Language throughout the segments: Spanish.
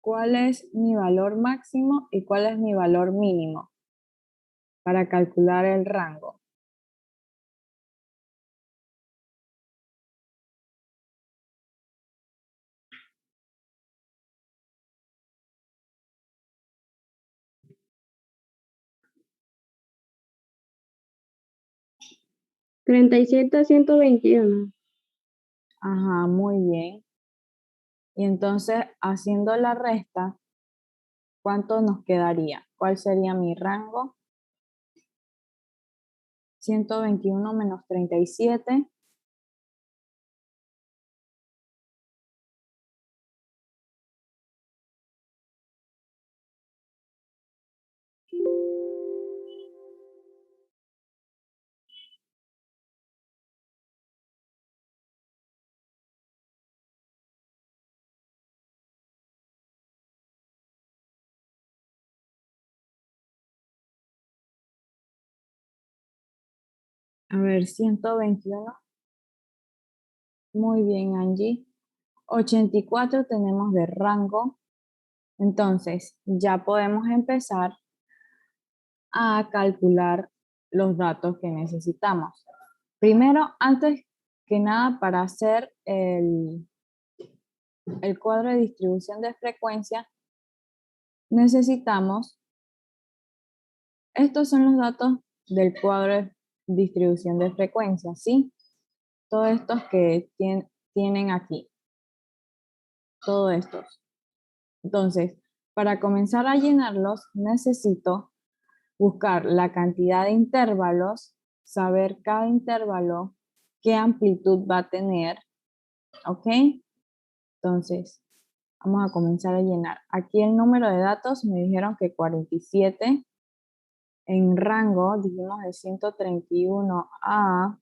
¿cuál es mi valor máximo y cuál es mi valor mínimo para calcular el rango? ¿37 a 121? Ajá, muy bien. Y entonces, haciendo la resta, ¿cuánto nos quedaría? ¿Cuál sería mi rango? 121 menos 37. A ver, 121. Muy bien, Angie. 84 tenemos de rango. Entonces, ya podemos empezar a calcular los datos que necesitamos. Primero, antes que nada, para hacer el cuadro de distribución de frecuencia, necesitamos, estos son los datos del cuadro de distribución de frecuencia, ¿sí? Todos estos que tienen aquí, todos estos. Entonces, para comenzar a llenarlos, necesito buscar la cantidad de intervalos, saber cada intervalo, qué amplitud va a tener, ¿ok? Entonces, vamos a comenzar a llenar. Aquí el número de datos me dijeron que 47. En rango dijimos de 131 a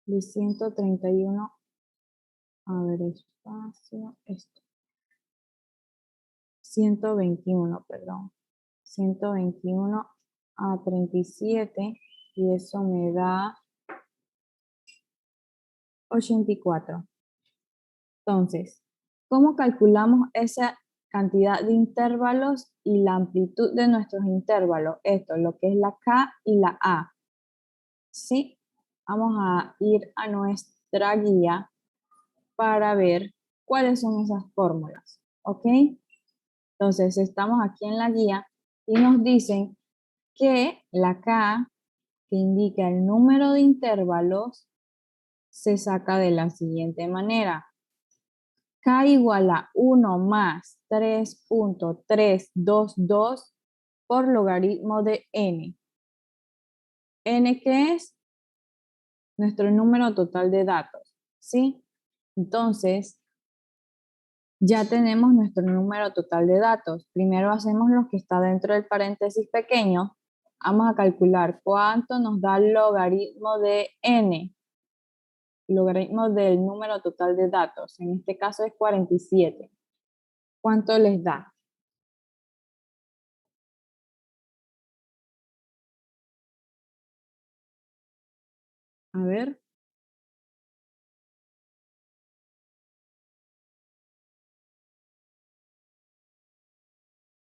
de 131, a ver, espacio, esto. 121, perdón. 121 a 37 y eso me da 84. Entonces, ¿cómo calculamos esa cantidad de intervalos y la amplitud de nuestros intervalos? Esto, lo que es la K y la A. Sí, vamos a ir a nuestra guía para ver cuáles son esas fórmulas. ¿Ok? Entonces, estamos aquí en la guía y nos dicen que la K, que indica el número de intervalos, se saca de la siguiente manera. K igual a 1 más 3.322 por logaritmo de n. ¿N qué es? Nuestro número total de datos, ¿sí? Entonces, ya tenemos nuestro número total de datos. Primero hacemos lo que está dentro del paréntesis pequeño. Vamos a calcular cuánto nos da el logaritmo de n. Logaritmo del número total de datos. En este caso es 47. ¿Cuánto les da? A ver.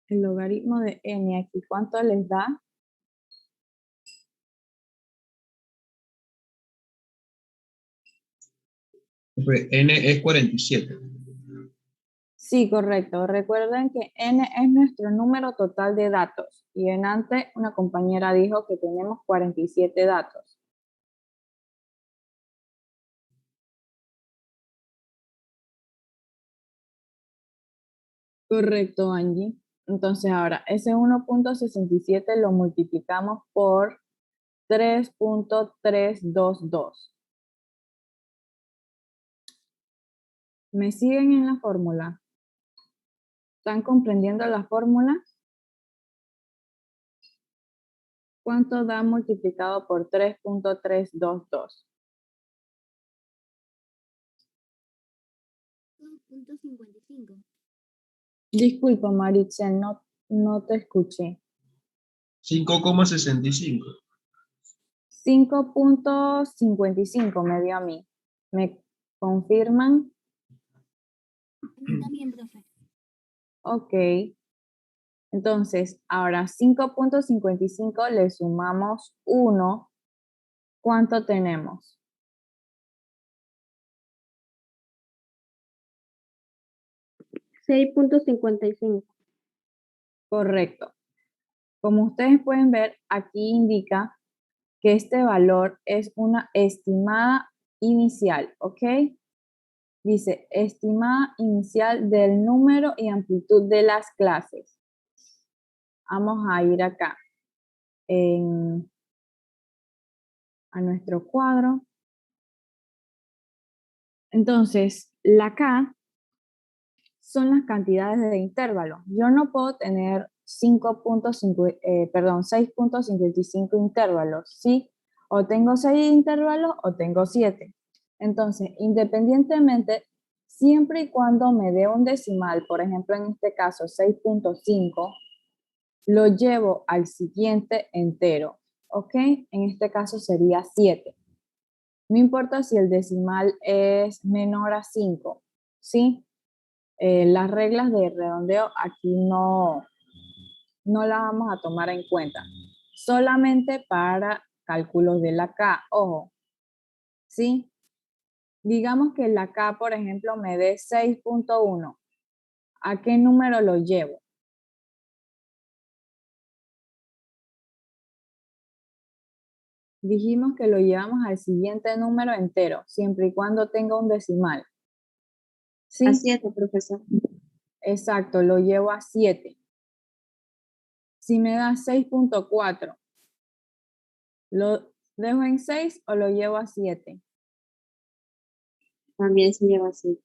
El logaritmo de n aquí, ¿cuánto les da? N es 47. Sí, correcto. Recuerden que n es nuestro número total de datos. Y en antes una compañera dijo que tenemos 47 datos. Correcto, Angie. Entonces ahora, ese 1.67 lo multiplicamos por 3.322. ¿Me siguen en la fórmula? ¿Están comprendiendo la fórmula? ¿Cuánto da multiplicado por 3.322? 1.55. Disculpa, Maritza, no te escuché. 5,65. 5.55 me dio a mí. ¿Me confirman? A mí también, profe. Ok. Entonces, ahora 5.55 le sumamos 1. ¿Cuánto tenemos? $6.55. Correcto. Como ustedes pueden ver, aquí indica que este valor es una estimada inicial, ¿ok? Dice, estimada inicial del número y amplitud de las clases. Vamos a ir acá a nuestro cuadro. Entonces, la K son las cantidades de intervalos. Yo no puedo tener 6.55 intervalos, ¿sí? O tengo 6 intervalos o tengo 7. Entonces, independientemente, siempre y cuando me dé un decimal, por ejemplo, en este caso 6.5, lo llevo al siguiente entero, ¿ok? En este caso sería 7. No importa si el decimal es menor a 5, ¿sí? Las reglas de redondeo aquí no las vamos a tomar en cuenta. Solamente para cálculos de la K, ojo, ¿sí? Digamos que la K, por ejemplo, me dé 6.1. ¿A qué número lo llevo? Dijimos que lo llevamos al siguiente número entero, siempre y cuando tenga un decimal. ¿Sí? A 7, profesor. Exacto, lo llevo a 7. Si me da 6.4, ¿lo dejo en 6 o lo llevo a 7? También se lleva 7.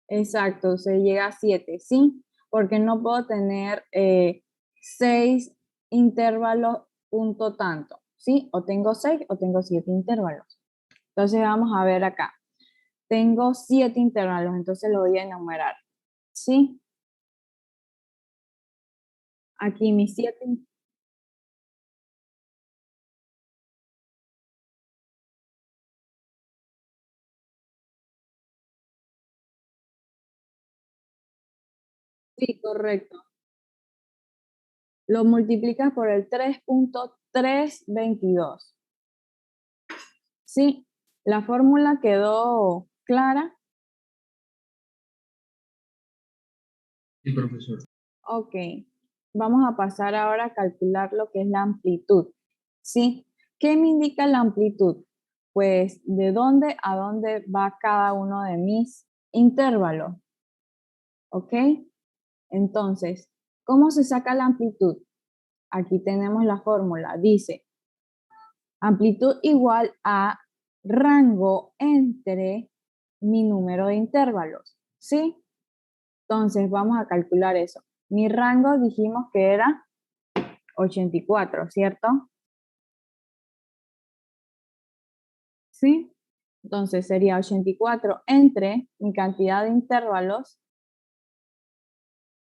Exacto, se llega a 7, ¿sí? Porque no puedo tener 6 intervalos punto tanto, ¿sí? O tengo 6 o tengo 7 intervalos. Entonces vamos a ver acá. Tengo 7 intervalos, entonces lo voy a enumerar, ¿sí? Aquí mis 7. Sí, correcto. Lo multiplicas por el 3.322. ¿Sí? La fórmula quedó clara. Sí, profesor. Ok. Vamos a pasar ahora a calcular lo que es la amplitud. ¿Sí? ¿Qué me indica la amplitud? Pues de dónde a dónde va cada uno de mis intervalos. ¿Ok? Entonces, ¿cómo se saca la amplitud? Aquí tenemos la fórmula. Dice, amplitud igual a rango entre mi número de intervalos. ¿Sí? Entonces, vamos a calcular eso. Mi rango dijimos que era 84, ¿cierto? ¿Sí? Entonces sería 84 entre mi cantidad de intervalos,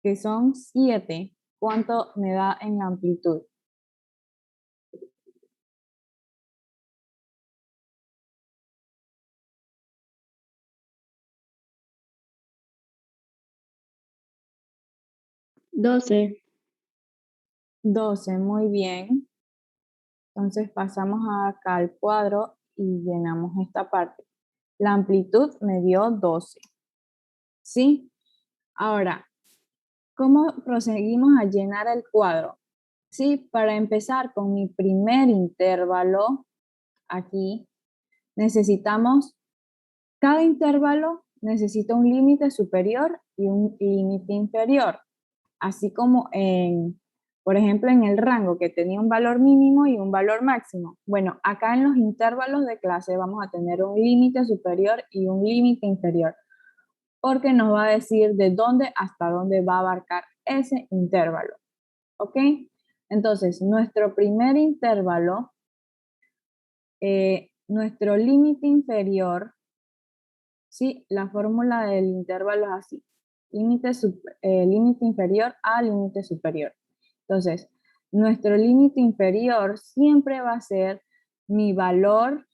que son 7. ¿Cuánto me da en amplitud? $12. 12, muy bien. Entonces pasamos acá al cuadro y llenamos esta parte. La amplitud me dio 12. ¿Sí? Ahora, ¿cómo proseguimos a llenar el cuadro? Sí, para empezar con mi primer intervalo, aquí necesitamos, cada intervalo necesita un límite superior y un límite inferior, así como por ejemplo, en el rango que tenía un valor mínimo y un valor máximo. Bueno, acá en los intervalos de clase vamos a tener un límite superior y un límite inferior, porque nos va a decir de dónde hasta dónde va a abarcar ese intervalo. ¿Ok? Entonces, nuestro primer intervalo, nuestro límite inferior, ¿sí? La fórmula del intervalo es así. Límite inferior a límite superior. Entonces, nuestro límite inferior siempre va a ser mi valor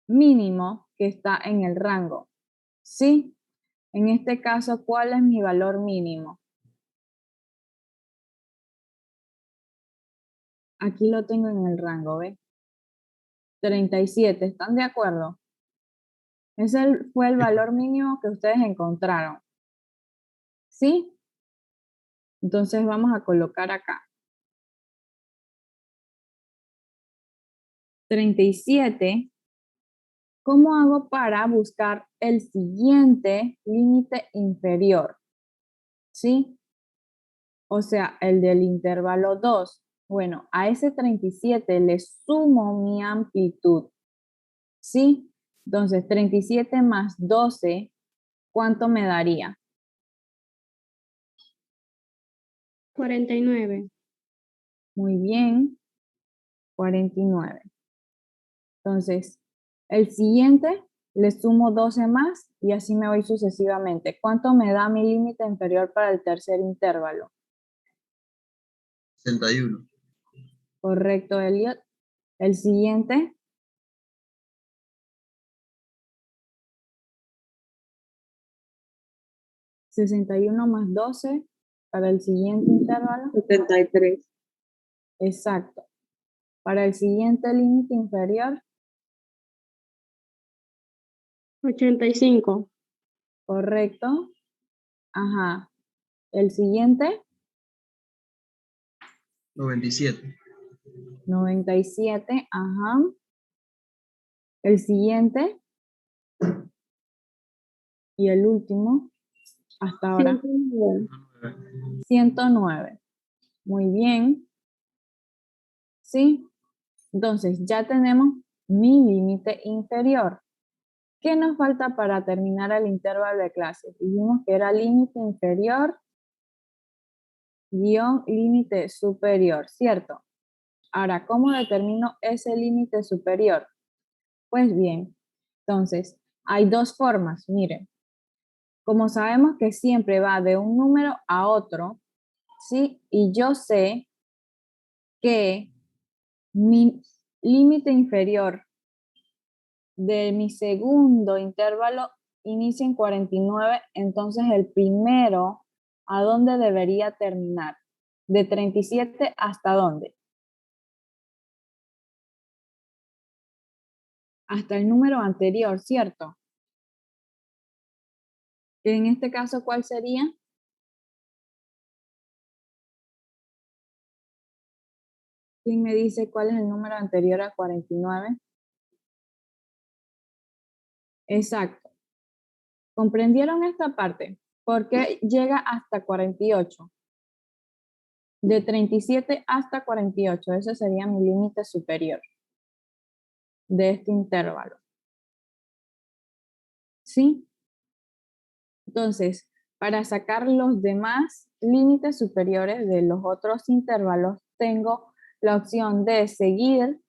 mínimo que está en el rango. ¿Sí? En este caso, ¿cuál es mi valor mínimo? Aquí lo tengo en el rango, ¿ves? 37, ¿están de acuerdo? Ese fue el valor mínimo que ustedes encontraron. ¿Sí? Entonces vamos a colocar acá. 37. ¿Cómo hago para buscar el siguiente límite inferior? ¿Sí? O sea, el del intervalo 2. Bueno, a ese 37 le sumo mi amplitud. ¿Sí? Entonces, 37 más 12, ¿cuánto me daría? 49. Muy bien, 49. Entonces, el siguiente le sumo 12 más y así me voy sucesivamente. ¿Cuánto me da mi límite inferior para el tercer intervalo? 61. Correcto, Elliot. El siguiente, 61 más 12 para el siguiente intervalo. 73. Exacto. Para el siguiente límite inferior, 85. correcto. Ajá. El siguiente, 97. 97. Ajá. El siguiente y el último, hasta ahora, 109. 109. Muy bien. ¿Sí? Entonces, ya tenemos mi límite inferior. ¿Qué nos falta para terminar el intervalo de clases? Dijimos que era límite inferior guión límite superior, ¿cierto? Ahora, ¿cómo determino ese límite superior? Pues bien, entonces, hay dos formas, miren. Como sabemos que siempre va de un número a otro, ¿sí? Y yo sé que mi límite inferior de mi segundo intervalo inicia en 49, entonces el primero, ¿a dónde debería terminar? ¿De 37 hasta dónde? Hasta el número anterior, ¿cierto? En este caso, ¿cuál sería? ¿Quién me dice cuál es el número anterior a 49? Exacto. ¿Comprendieron esta parte? ¿Por qué llega hasta 48? De 37 hasta 48, ese sería mi límite superior de este intervalo. ¿Sí? Entonces, para sacar los demás límites superiores de los otros intervalos, tengo la opción de seguir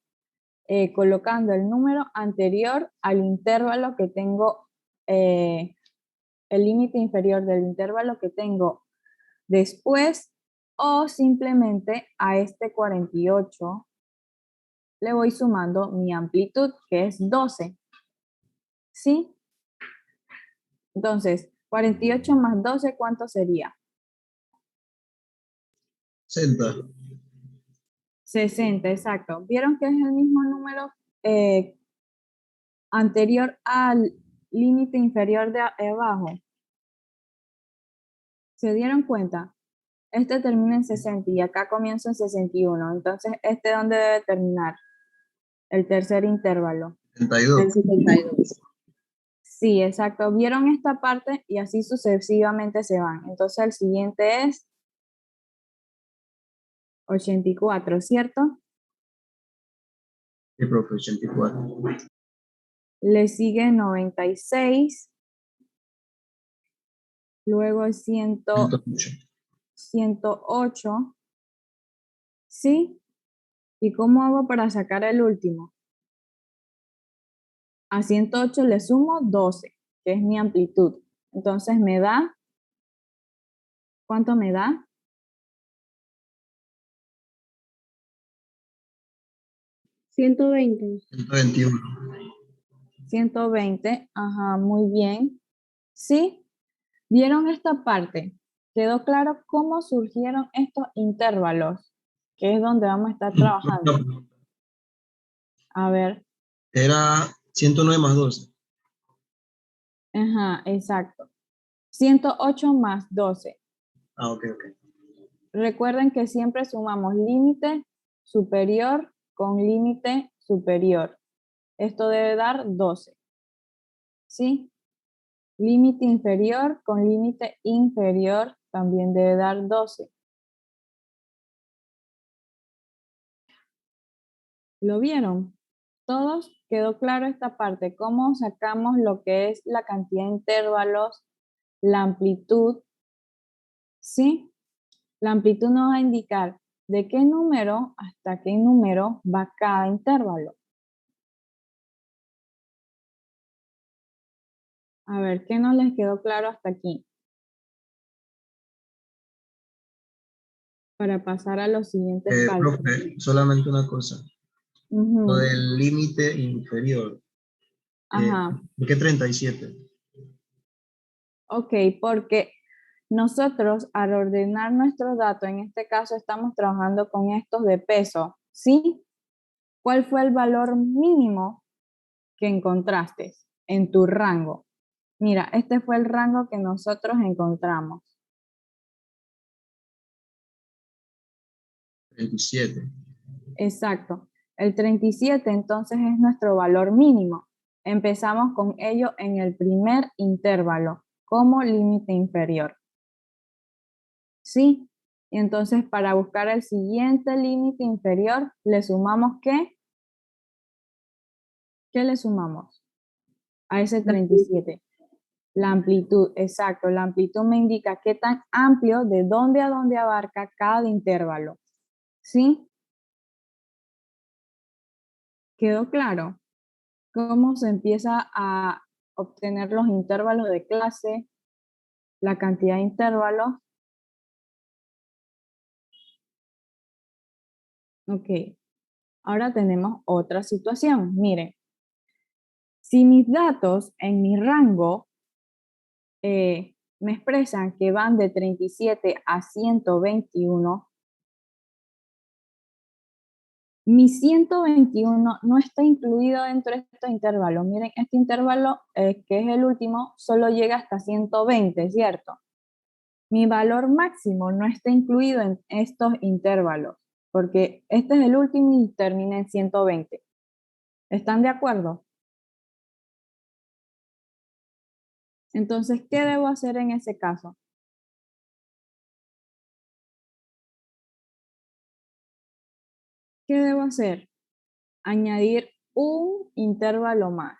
colocando el número anterior al intervalo que tengo, el límite inferior del intervalo que tengo después, o simplemente a este 48 le voy sumando mi amplitud, que es 12. ¿Sí? Entonces, 48 más 12, ¿cuánto sería? 60. 60, exacto. ¿Vieron que es el mismo número anterior al límite inferior de abajo? ¿Se dieron cuenta? Este termina en 60 y acá comienza en 61. Entonces, ¿este dónde debe terminar? El tercer intervalo. 72. 72. Sí, exacto. ¿Vieron esta parte? Y así sucesivamente se van. Entonces, el siguiente es 84, ¿cierto? Sí, profe, 84. Le sigue 96. Luego el 108. 108. ¿Sí? ¿Y cómo hago para sacar el último? A 108 le sumo 12, que es mi amplitud. Entonces me da, ¿cuánto me da? 120. 121. 120, ajá, muy bien. ¿Sí? ¿Vieron esta parte? ¿Quedó claro cómo surgieron estos intervalos? Que es donde vamos a estar trabajando. A ver, Era 109 más 12. ajá, exacto. 108 más 12. Ah, ok, ok. Recuerden que siempre sumamos límite superior con límite superior. Esto debe dar 12. ¿Sí? Límite inferior con límite inferior también debe dar 12. ¿Lo vieron? ¿Todos? ¿Quedó claro esta parte? ¿Cómo sacamos lo que es la cantidad de intervalos, la amplitud? ¿Sí? La amplitud nos va a indicar de qué número hasta qué número va cada intervalo. A ver, ¿qué no les quedó claro hasta aquí? Para pasar a los siguientes cálculos. Profe, solamente una cosa. Lo Ujú. del límite inferior. Ajá, ¿Por qué 37? ok, porque nosotros al ordenar nuestros datos, en este caso estamos trabajando con estos de peso, ¿sí? ¿Cuál fue el valor mínimo que encontraste en tu rango? Mira, este fue el rango que nosotros encontramos. 37. Exacto. El 37 entonces es nuestro valor mínimo. Empezamos con ello en el primer intervalo como límite inferior. ¿Sí? Y entonces para buscar el siguiente límite inferior, ¿le sumamos qué? ¿Qué le sumamos a ese 37? La amplitud, exacto. La amplitud me indica qué tan amplio, de dónde a dónde abarca cada intervalo. ¿Sí? ¿Quedó claro? ¿Cómo se empieza a obtener los intervalos de clase, la cantidad de intervalos? Ok. Ahora tenemos otra situación. Miren, si mis datos en mi rango me expresan que van de 37 a 121, mi 121 no está incluido dentro de estos intervalos. Miren, este intervalo, que es el último, solo llega hasta 120, ¿cierto? Mi valor máximo no está incluido en estos intervalos, porque este es el último y termina en 120. ¿Están de acuerdo? Entonces, ¿qué debo hacer en ese caso? ¿Qué debo hacer? Añadir un intervalo más,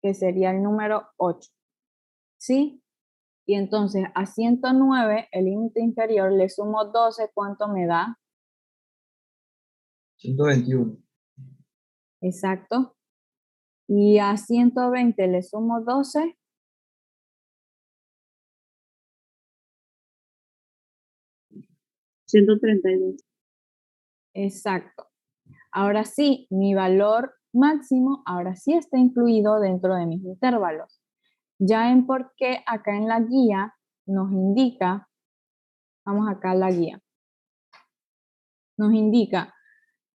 que sería el número 8. ¿Sí? Y entonces a 109, el límite inferior, le sumo 12, ¿cuánto me da? 121. Exacto. Y a 120 le sumo 12. 132. Exacto. Ahora sí, mi valor máximo, ahora sí está incluido dentro de mis intervalos. Ya en por qué acá en la guía nos indica, vamos acá a la guía, nos indica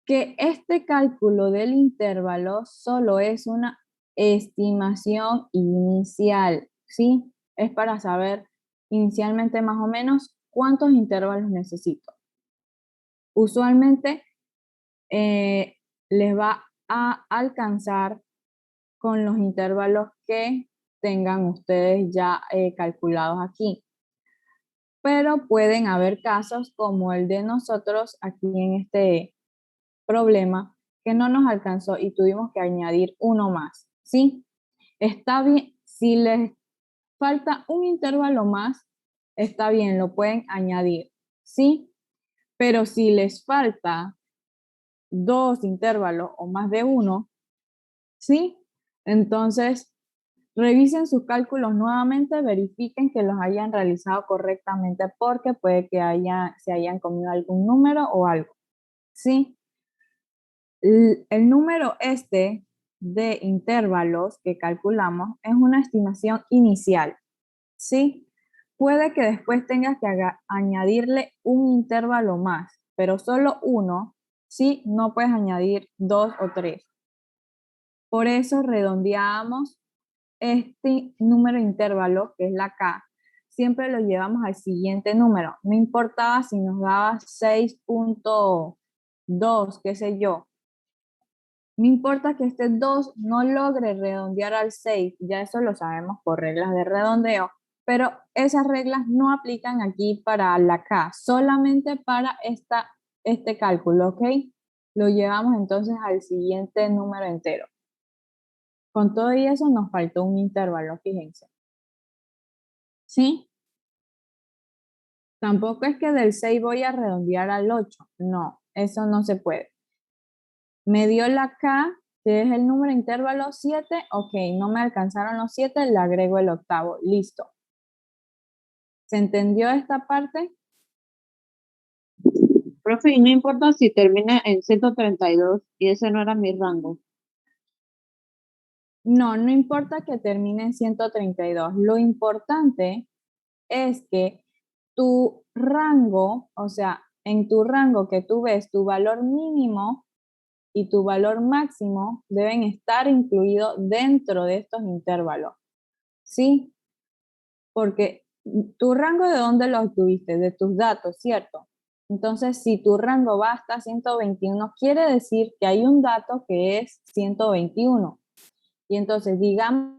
que este cálculo del intervalo solo es una estimación inicial, ¿sí? Es para saber inicialmente más o menos cuántos intervalos necesito. Usualmente les va a alcanzar con los intervalos que tengan ustedes ya calculados aquí. Pero pueden haber casos como el de nosotros aquí en este problema que no nos alcanzó y tuvimos que añadir uno más, ¿sí? Está bien, si les falta un intervalo más, está bien, lo pueden añadir, ¿sí? Pero si les falta dos intervalos o más de uno, ¿sí? Entonces, revisen sus cálculos nuevamente, verifiquen que los hayan realizado correctamente porque puede que se hayan comido algún número o algo, ¿sí? El número de intervalos que calculamos es una estimación inicial, ¿sí? Puede que después tengas que añadirle un intervalo más, pero solo uno, ¿sí? No puedes añadir 2 o 3. Por eso redondeamos este número de intervalo, que es la K, siempre lo llevamos al siguiente número. No importaba si nos daba 6.2, qué sé yo. No importa que este 2 no logre redondear al 6, ya eso lo sabemos por reglas de redondeo, pero esas reglas no aplican aquí para la K, solamente para este cálculo, ¿ok? Lo llevamos entonces al siguiente número entero. Con todo y eso nos faltó un intervalo, fíjense. ¿Sí? Tampoco es que del 6 voy a redondear al 8, no, eso no se puede. Me dio la K, que es el número intervalo 7, ok, no me alcanzaron los 7, le agrego el octavo, listo. ¿Se entendió esta parte? Profe, y no importa si termina en 132 y ese no era mi rango. No, no importa que termine en 132, lo importante es que tu rango, o sea, en tu rango que tú ves, tu valor mínimo y tu valor máximo deben estar incluidos dentro de estos intervalos, ¿sí? Porque tu rango, ¿de dónde lo obtuviste? De tus datos, ¿cierto? Entonces, si tu rango va hasta 121, quiere decir que hay un dato que es 121. Y entonces, digamos,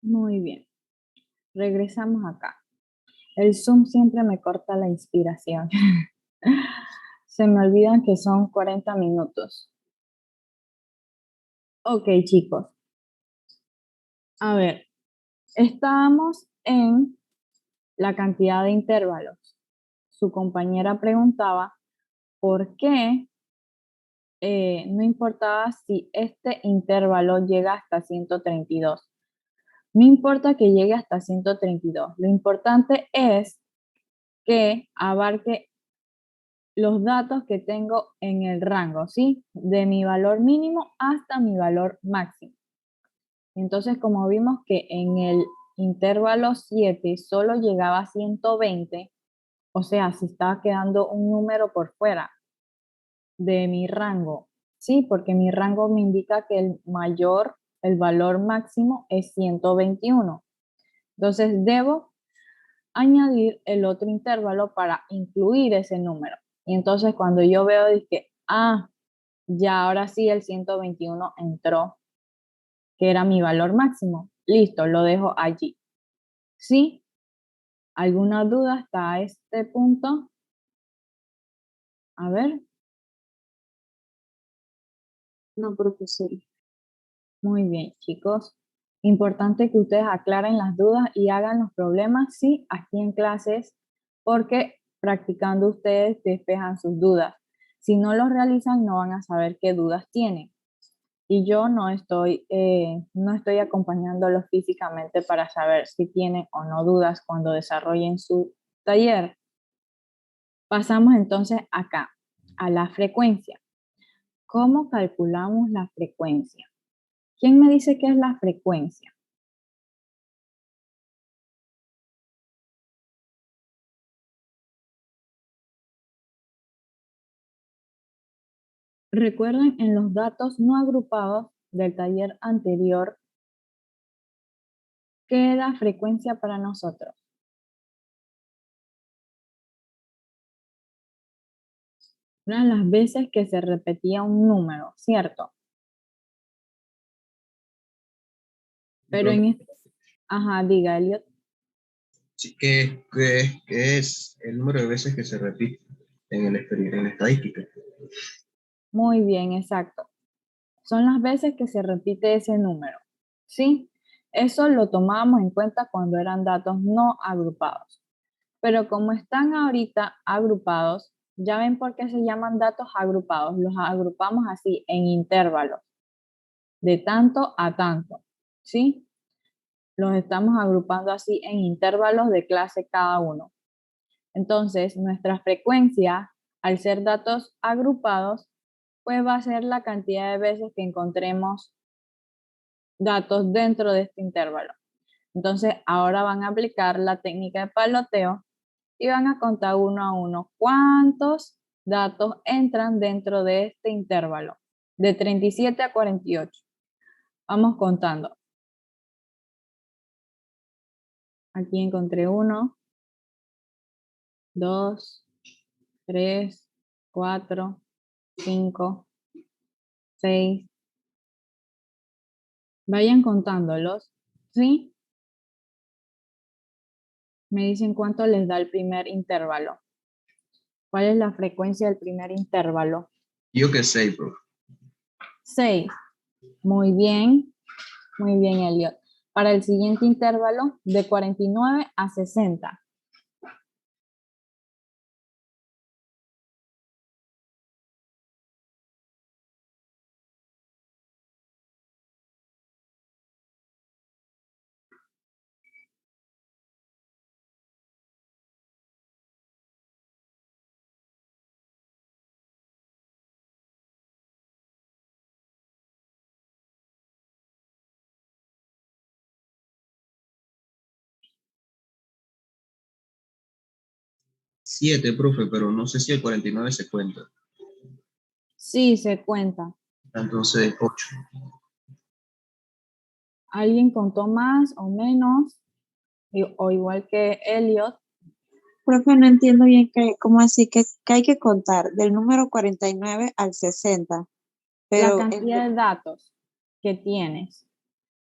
muy bien, regresamos acá. El Zoom siempre me corta la inspiración. Se me olvidan que son 40 minutos. Ok, chicos. A ver, estábamos en la cantidad de intervalos. Su compañera preguntaba por qué no importaba si este intervalo llega hasta 132. No importa que llegue hasta 132. Lo importante es que abarque los datos que tengo en el rango, ¿sí? De mi valor mínimo hasta mi valor máximo. Entonces, como vimos que en el intervalo 7 solo llegaba a 120, o sea, se estaba quedando un número por fuera de mi rango, ¿sí? Porque mi rango me indica que el valor máximo es 121. Entonces, debo añadir el otro intervalo para incluir ese número. Y entonces cuando yo veo, dije, ya ahora sí el 121 entró, que era mi valor máximo. Listo, lo dejo allí. ¿Sí? ¿Alguna duda hasta este punto? A ver. No, profesor. Muy bien, chicos. Importante que ustedes aclaren las dudas y hagan los problemas, sí, aquí en clases, porque practicando ustedes despejan sus dudas. Si no los realizan, no van a saber qué dudas tienen. Y yo no estoy acompañándolos físicamente para saber si tienen o no dudas cuando desarrollen su taller. Pasamos entonces acá, a la frecuencia. ¿Cómo calculamos la frecuencia? ¿Quién me dice qué es la frecuencia? Recuerden en los datos no agrupados del taller anterior, ¿qué era frecuencia para nosotros? Eran las veces que se repetía un número, ¿cierto? Pero diga, Elliot. Sí, ¿qué es el número de veces que se repite en la estadística? Muy bien, exacto. Son las veces que se repite ese número, ¿sí? Eso lo tomábamos en cuenta cuando eran datos no agrupados. Pero como están ahorita agrupados, ya ven por qué se llaman datos agrupados. Los agrupamos así en intervalos, de tanto a tanto, ¿sí? Los estamos agrupando así en intervalos de clase cada uno. Entonces, nuestra frecuencia, al ser datos agrupados, pues va a ser la cantidad de veces que encontremos datos dentro de este intervalo. Entonces, ahora van a aplicar la técnica de paloteo y van a contar uno a uno cuántos datos entran dentro de este intervalo, de 37 a 48. Vamos contando. Aquí encontré 1, 2, 3, 4, 5, 6. Vayan contándolos, ¿sí? Me dicen cuánto les da el primer intervalo. ¿Cuál es la frecuencia del primer intervalo? Yo qué sé, profe. 6. Muy bien, Elliot. Para el siguiente intervalo, de 49 a 60. Siete, profe, pero no sé si el 49 se cuenta. Sí, se cuenta. Entonces, 8. ¿Alguien contó más o menos? O igual que Elliot. Profe, no entiendo bien cómo así que hay que contar del número 49 al 60. La Pero cantidad de datos que tienes.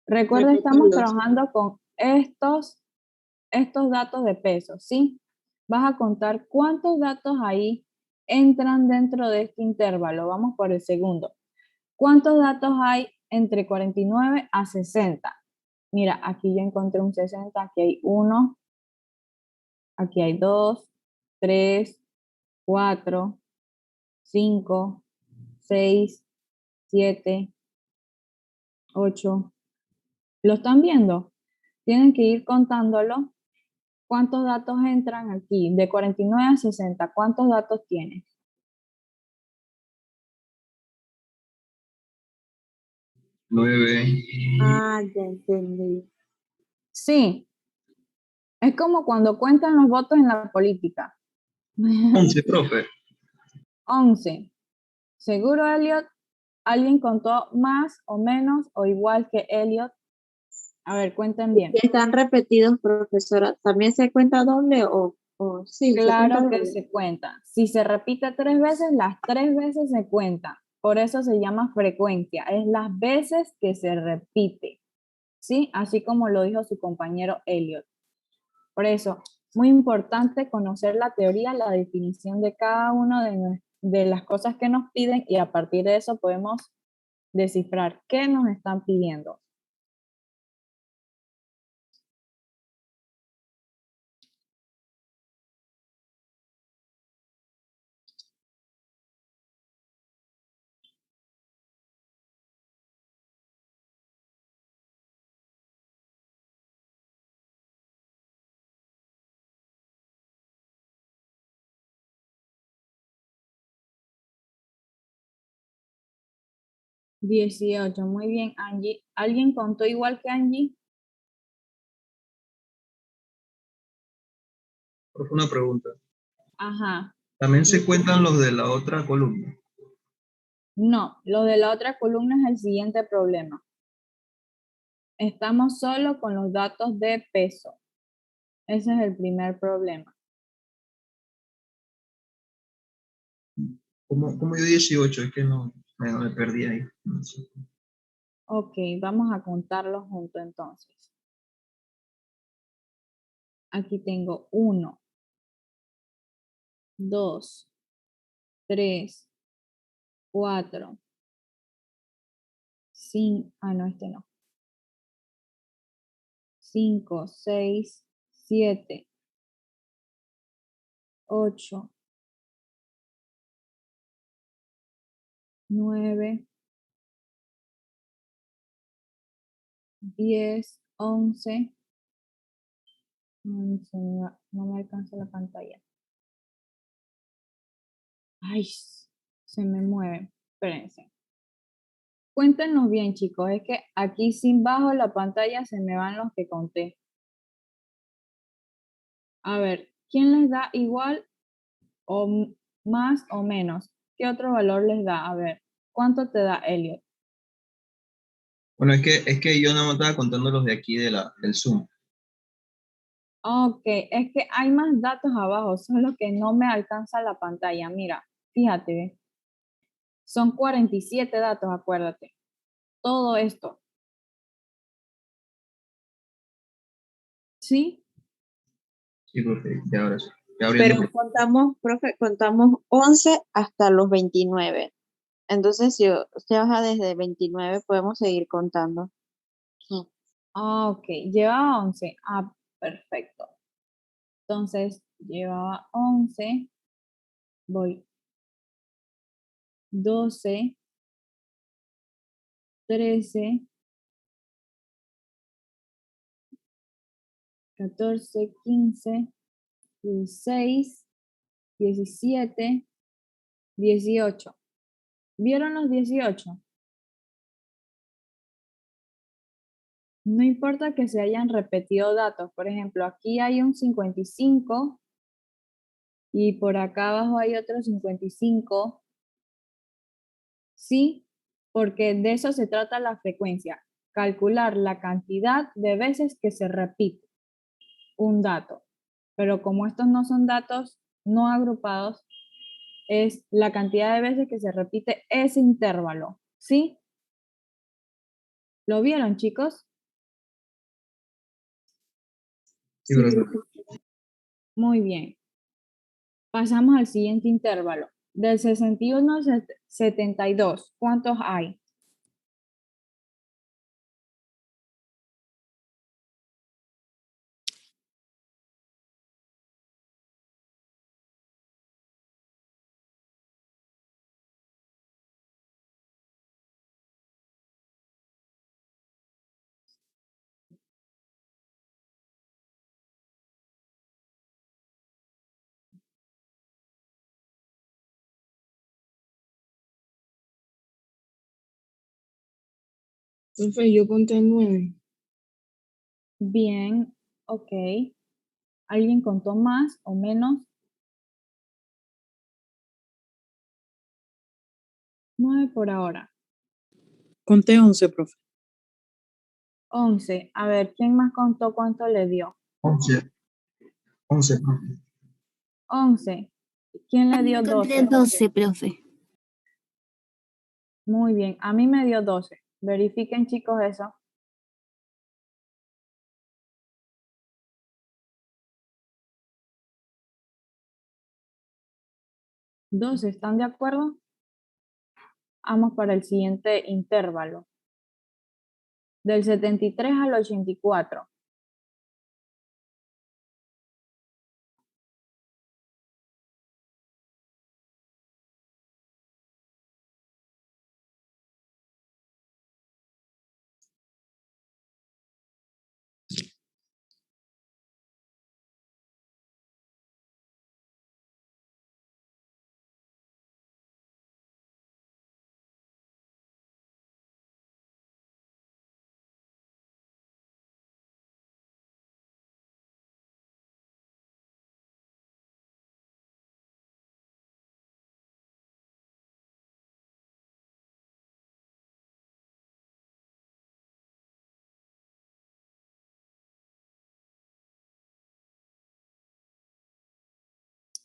Recuerda, estamos repetirlos. trabajando con estos datos de peso, ¿sí? Vas a contar cuántos datos ahí entran dentro de este intervalo. Vamos por el segundo. ¿Cuántos datos hay entre 49 a 60? Mira, aquí yo encontré un 60, aquí hay 1, aquí hay 2, 3, 4, 5, 6, 7, 8. ¿Lo están viendo? Tienen que ir contándolo. ¿Cuántos datos entran aquí? De 49 a 60, ¿cuántos datos tienes? 9. Ya entendí. Sí, es como cuando cuentan los votos en la política. 11, profe. 11. ¿Seguro, Elliot? ¿Alguien contó más o menos o igual que Elliot? A ver, cuenten bien. Están repetidos, profesora. ¿También se cuenta doble o? Oh, sí, se cuenta Claro de que verdad. se cuenta. Si se repite 3 veces, las 3 veces se cuentan. Por eso se llama frecuencia. Es las veces que se repite. ¿Sí? Así como lo dijo su compañero Elliot. Por eso, muy importante conocer la teoría, la definición de cada una de las cosas que nos piden y a partir de eso podemos descifrar qué nos están pidiendo. Dieciocho, muy bien, Angie. ¿Alguien contó igual que Angie? Profe, una pregunta. Ajá. ¿También se cuentan los de la otra columna? No, lo de la otra columna es el siguiente problema. Estamos solo con los datos de peso. Ese es el primer problema. ¿Cómo dio 18? Es que no, me perdí ahí. No sé. Ok, vamos a contarlos juntos entonces. Aquí tengo 1, 2, 3, 4, 5, no, este no. 5, 6, 7, 8, 9, 10, 11. No me alcanza la pantalla. Ay, se me mueve. Espérense. Cuéntenos bien, chicos. Es que aquí sin bajo la pantalla se me van los que conté. A ver, ¿quién les da igual o más o menos? ¿Qué otro valor les da? A ver, ¿cuánto te da Elliot? Bueno, es que yo no me estaba contando los de aquí del Zoom. Ok, es que hay más datos abajo, solo que no me alcanza la pantalla. Mira, fíjate, ¿ve? Son 47 datos, acuérdate. Todo esto. ¿Sí? Sí, profe, ya ahora sí. Ya abriendo. Pero contamos, profe, contamos 11 hasta los 29. Entonces, si usted baja desde 29, podemos seguir contando. Sí. Ah, ok, llevaba 11. Ah, perfecto. Entonces, llevaba 11. Voy 12, 13, 14, 15, 16, 17, 18. ¿Vieron los 18? No importa que se hayan repetido datos. Por ejemplo, aquí hay un 55 y por acá abajo hay otro 55. Sí, porque de eso se trata la frecuencia. Calcular la cantidad de veces que se repite un dato. Pero como estos no son datos no agrupados, es la cantidad de veces que se repite ese intervalo. ¿Sí? ¿Lo vieron, chicos? Sí, Sí, profe. profe. Muy bien. Pasamos al siguiente intervalo. Del 61 al 72, ¿cuántos hay? Profe, yo conté 9. Bien, ok. ¿Alguien contó más o menos? 9 por ahora. Conté 11, profe. 11. A ver, ¿quién más contó cuánto le dio? 11, 11, profe. 11. ¿Quién le dio 12? 12, profe. Muy bien, a mí me dio 12. Verifiquen, chicos, eso. ¿12? ¿Están de acuerdo? Vamos para el siguiente intervalo. Del 73 al 84.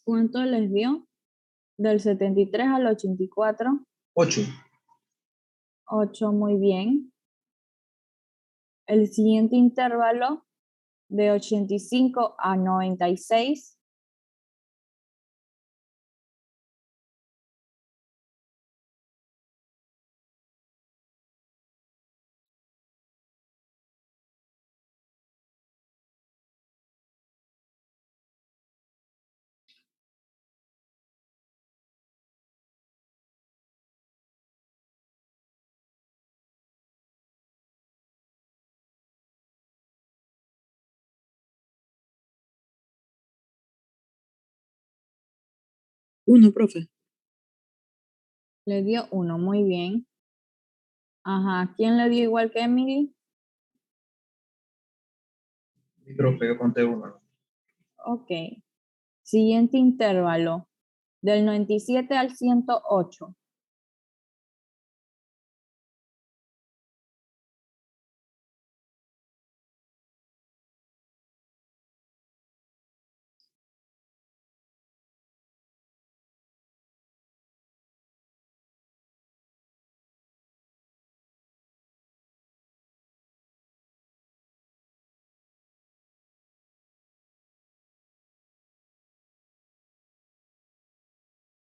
¿Cuánto les dio? Del 73 al 84. 8. 8, muy bien. El siguiente intervalo de 85 a 96. Uno, profe. Le dio 1, muy bien. Ajá, ¿quién le dio igual que Emily? Mi profe, yo conté 1. Ok. Siguiente intervalo, del 97 al 108.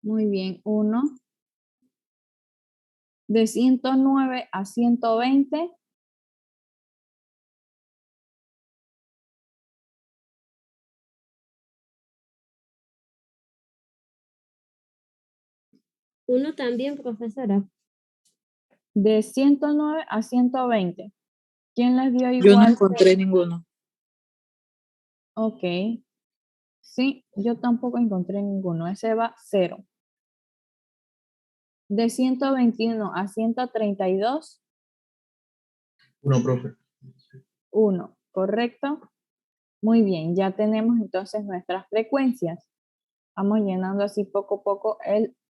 Muy bien, 1. De 109 a 120. Uno también, profesora. De 109 a 120. ¿Quién les dio Yo no igual? encontré ninguno. Ok. Sí, yo tampoco encontré ninguno. Ese va 0. De 121 a 132. 1, profe. 1. ¿Correcto? Muy bien, ya tenemos entonces nuestras frecuencias. Vamos llenando así poco a poco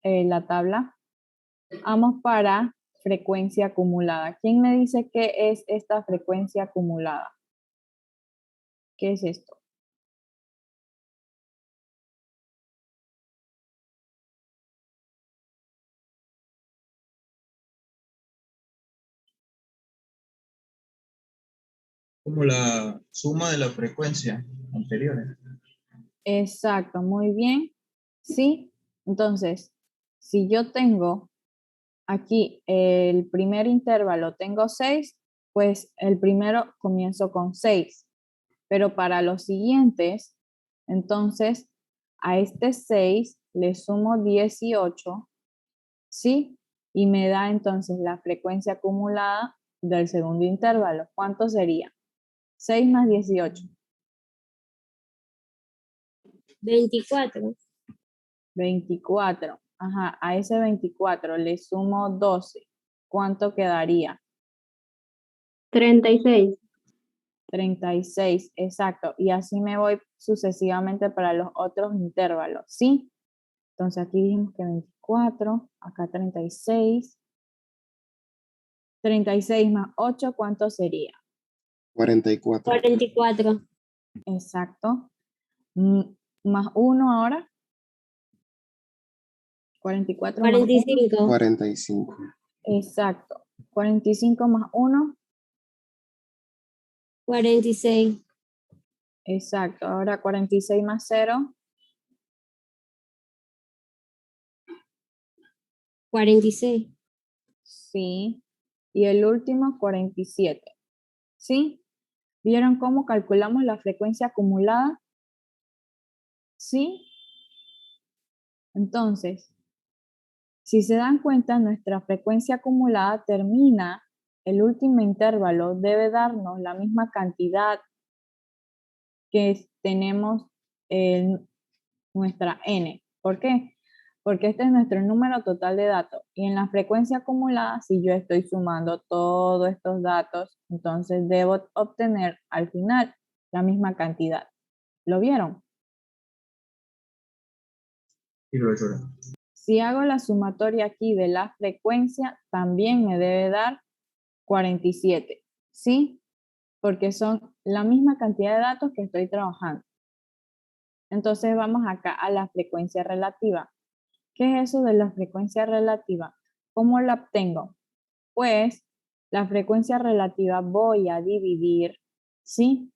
la tabla. Vamos para frecuencia acumulada. ¿Quién me dice qué es esta frecuencia acumulada? ¿Qué es esto? Como la suma de la frecuencia anteriores. Exacto, muy bien. Sí, entonces, si yo tengo aquí el primer intervalo, tengo 6, pues el primero comienzo con 6. Pero para los siguientes, entonces, a este 6 le sumo 18, ¿sí? Y me da entonces la frecuencia acumulada del segundo intervalo. ¿Cuánto sería? 6 más 18. 24. 24. Ajá, a ese 24 le sumo 12. ¿Cuánto quedaría? 36. 36, exacto. Y así me voy sucesivamente para los otros intervalos, ¿sí? Entonces aquí dijimos que 24, acá 36. 36 más 8, ¿cuánto sería? 44. 44. Exacto. más 1 ahora. 44 más 1. 45. 45. Exacto. 45 más 1. 46. Exacto. Ahora 46 más 0. 46. Sí. Y el último 47. ¿Sí? ¿Vieron cómo calculamos la frecuencia acumulada? ¿Sí? Entonces, si se dan cuenta, nuestra frecuencia acumulada termina, el último intervalo debe darnos la misma cantidad que tenemos en nuestra n. ¿Por qué? Porque este es nuestro número total de datos. Y en la frecuencia acumulada, si yo estoy sumando todos estos datos, entonces debo obtener al final la misma cantidad. ¿Lo vieron? Y profesora. Si hago la sumatoria aquí de la frecuencia, también me debe dar 47, ¿sí? Porque son la misma cantidad de datos que estoy trabajando. Entonces vamos acá a la frecuencia relativa. ¿Qué es eso de la frecuencia relativa? ¿Cómo la obtengo? Pues la frecuencia relativa voy a dividir, ¿sí?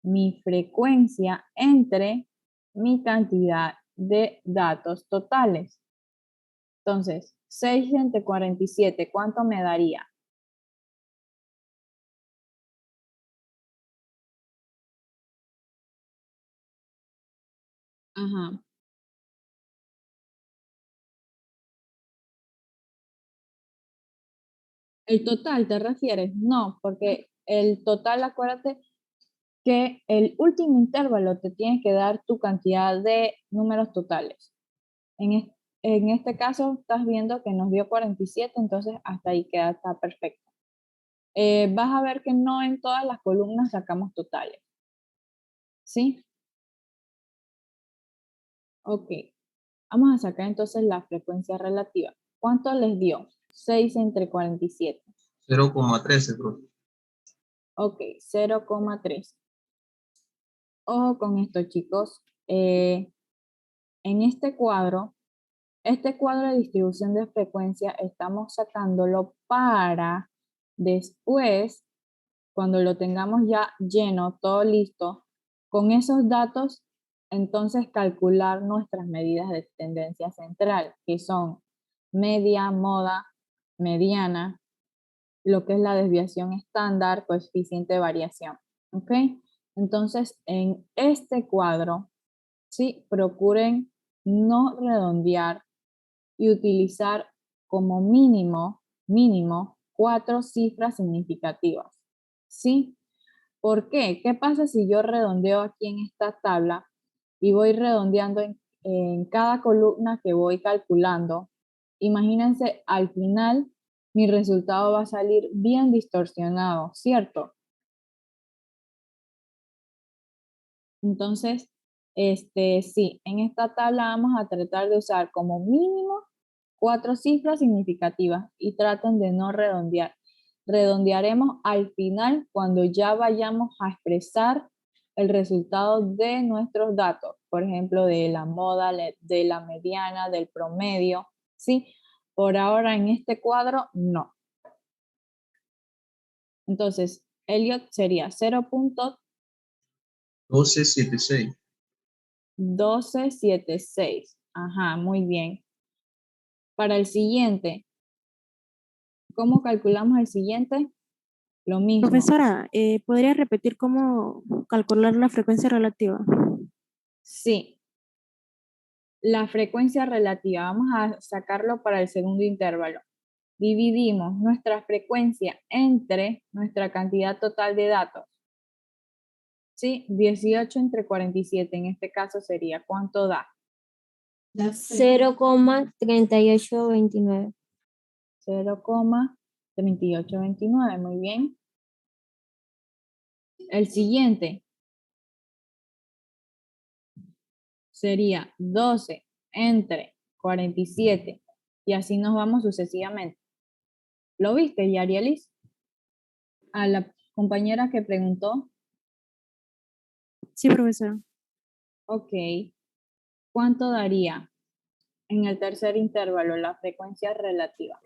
Mi frecuencia entre mi cantidad de datos totales. Entonces, 6 entre 47, ¿cuánto me daría? Ajá. ¿El total te refieres? No, porque el total, acuérdate que el último intervalo te tiene que dar tu cantidad de números totales. En este caso estás viendo que nos dio 47, entonces hasta ahí queda, está perfecto. Vas a ver que no en todas las columnas sacamos totales. ¿Sí? Ok. Vamos a sacar entonces la frecuencia relativa. ¿Cuánto les dio? 6 entre 47. 0,13, profe. Ok, 0,3. Ojo con esto, chicos. En este cuadro de distribución de frecuencia, estamos sacándolo para después, cuando lo tengamos ya lleno, todo listo, con esos datos, entonces calcular nuestras medidas de tendencia central, que son media, moda, mediana, lo que es la desviación estándar, coeficiente de variación. ¿Ok? Entonces, en este cuadro, sí, procuren no redondear y utilizar como mínimo 4 cifras significativas. ¿Sí? ¿Por qué? ¿Qué pasa si yo redondeo aquí en esta tabla y voy redondeando en cada columna que voy calculando? Imagínense, al final mi resultado va a salir bien distorsionado, ¿cierto? Entonces, sí, en esta tabla vamos a tratar de usar como mínimo 4 cifras significativas y traten de no redondear. Redondearemos al final cuando ya vayamos a expresar el resultado de nuestros datos, por ejemplo, de la moda, de la mediana, del promedio, ¿sí? Por ahora en este cuadro, no. Entonces, Elliot sería 12,76. 0.1276. Ajá, muy bien. Para el siguiente, ¿cómo calculamos el siguiente? Lo mismo. Profesora, ¿podría repetir cómo calcular la frecuencia relativa? Sí, la frecuencia relativa. Vamos a sacarlo para el segundo intervalo. Dividimos nuestra frecuencia entre nuestra cantidad total de datos. ¿Sí? 18 entre 47 en este caso sería, ¿cuánto da? 0,3829. 0,3829, muy bien. El siguiente sería 12 entre 47 y así nos vamos sucesivamente. ¿Lo viste, Yarielis? A la compañera que preguntó. Sí, profesora. Ok. ¿Cuánto daría en el tercer intervalo la frecuencia relativa?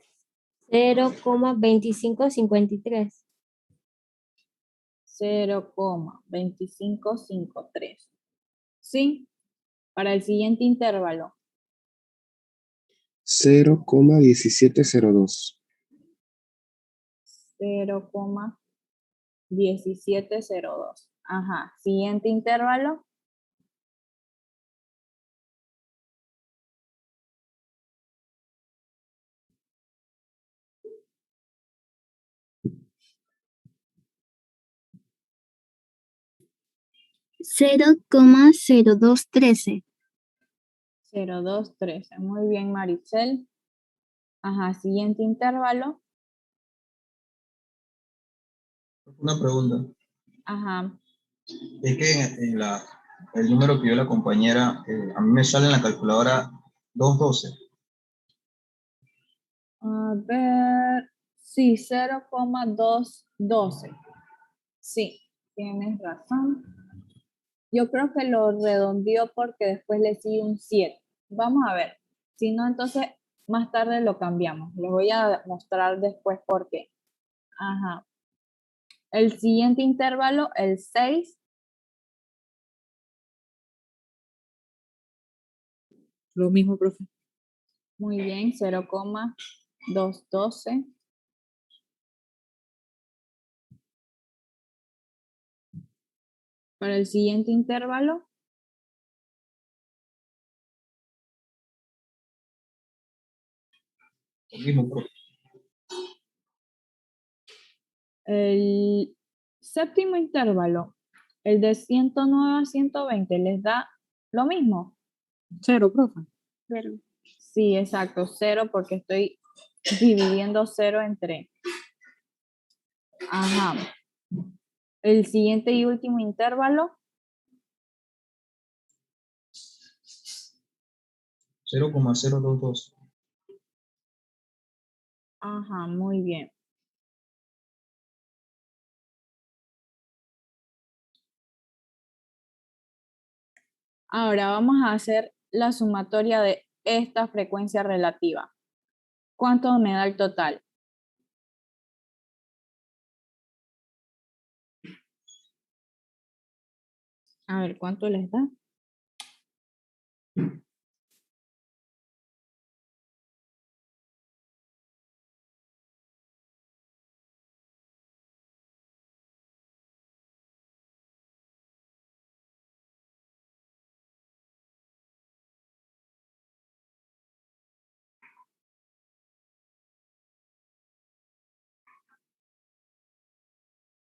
0,2553. 0,2553. ¿Sí? Para el siguiente intervalo. 0,1702. 0,1702. Ajá. Siguiente intervalo. 0,0213. 0,213. Muy bien, Maricel. Ajá. Siguiente intervalo. Una pregunta. Ajá. Es que el número que dio la compañera, a mí me sale en la calculadora 212. A ver. Sí, 0,212. Sí, tienes razón. Yo creo que lo redondeó porque después le sigue un 7. Vamos a ver. Si no, entonces más tarde lo cambiamos. Les voy a mostrar después por qué. Ajá. El siguiente intervalo, el 6. Lo mismo, profe. Muy bien, 0,212. Para el siguiente intervalo, Lo mismo, profe. el séptimo intervalo, el de 109 a 120, ¿les da lo mismo? 0, profe. Pero Sí, exacto, 0 porque estoy dividiendo 0 entre. Ajá. El siguiente y último intervalo, 0,022. ajá, muy bien. Ahora vamos a hacer la sumatoria de esta frecuencia relativa. ¿Cuánto me da el total? A ver, ¿cuánto les da?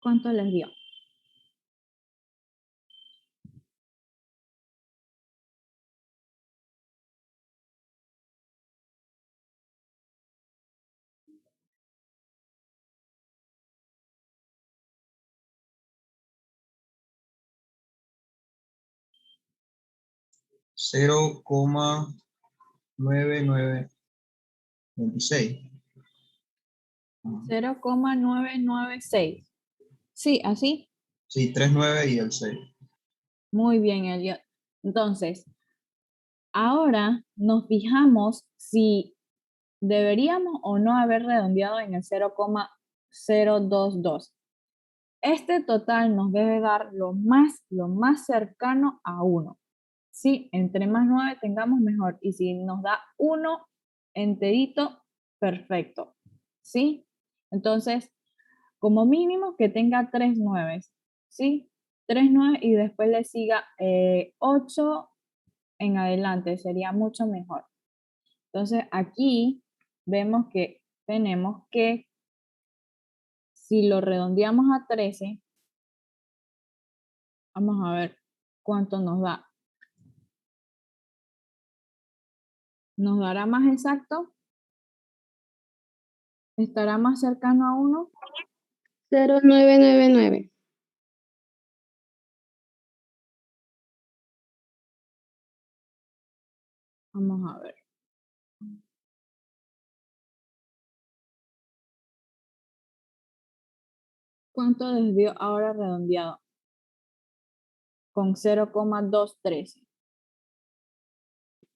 ¿Cuánto les dio? Cero coma 9926. 0,996. Sí, así. Sí, 39 y el 6. Muy bien, Elliot. Entonces, ahora nos fijamos si deberíamos o no haber redondeado en el 0,022. Este total nos debe dar lo más cercano a 1. Sí, entre más 9 tengamos mejor. Y si nos da 1 enterito, perfecto. ¿Sí? Entonces, como mínimo que tenga 3 nueves. ¿Sí? 3 9 y después le siga 8 en adelante. Sería mucho mejor. Entonces, aquí vemos que tenemos que, si lo redondeamos a 13, vamos a ver cuánto nos da. ¿Nos dará más exacto? ¿Estará más cercano a 1? 0,999. Vamos a ver. ¿Cuánto desvió ahora redondeado? con 0,213.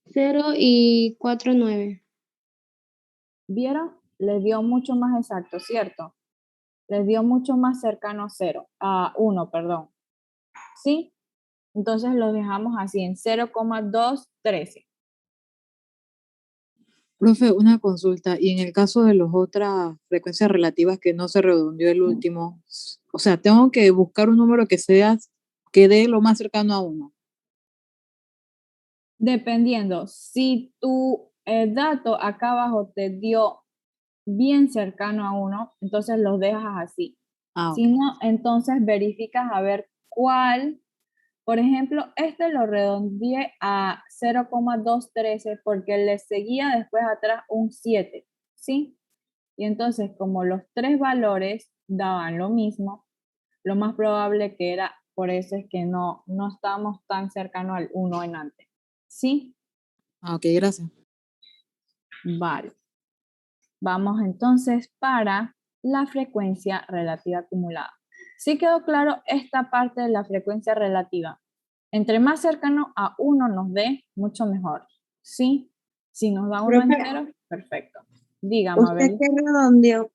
0 y 4, 9. ¿Vieron? Les dio mucho más exacto, ¿cierto? Les dio mucho más cercano a 0, a 1, perdón. ¿Sí? Entonces lo dejamos así en 0,213. Profe, una consulta. Y en el caso de las otras frecuencias relativas que no se redondeó el último, o sea, tengo que buscar un número que dé lo más cercano a 1. Dependiendo, si tu dato acá abajo te dio bien cercano a 1, entonces los dejas así. Ah, Si ok. no, entonces verificas a ver cuál. Por ejemplo, este lo redondeé a 0,213 porque le seguía después atrás un 7, ¿sí? Y entonces, como los tres valores daban lo mismo, lo más probable que era, por eso es que no estábamos tan cercanos al 1 en antes, ¿sí? Ah, ok, gracias. Vale. Vamos entonces para la frecuencia relativa acumulada. ¿Sí quedó claro esta parte de la frecuencia relativa? Entre más cercano a 1 nos dé, mucho mejor. ¿Sí? Si nos da 1 Profe, entero, perfecto. Dígame, ¿usted Abel. qué redondeó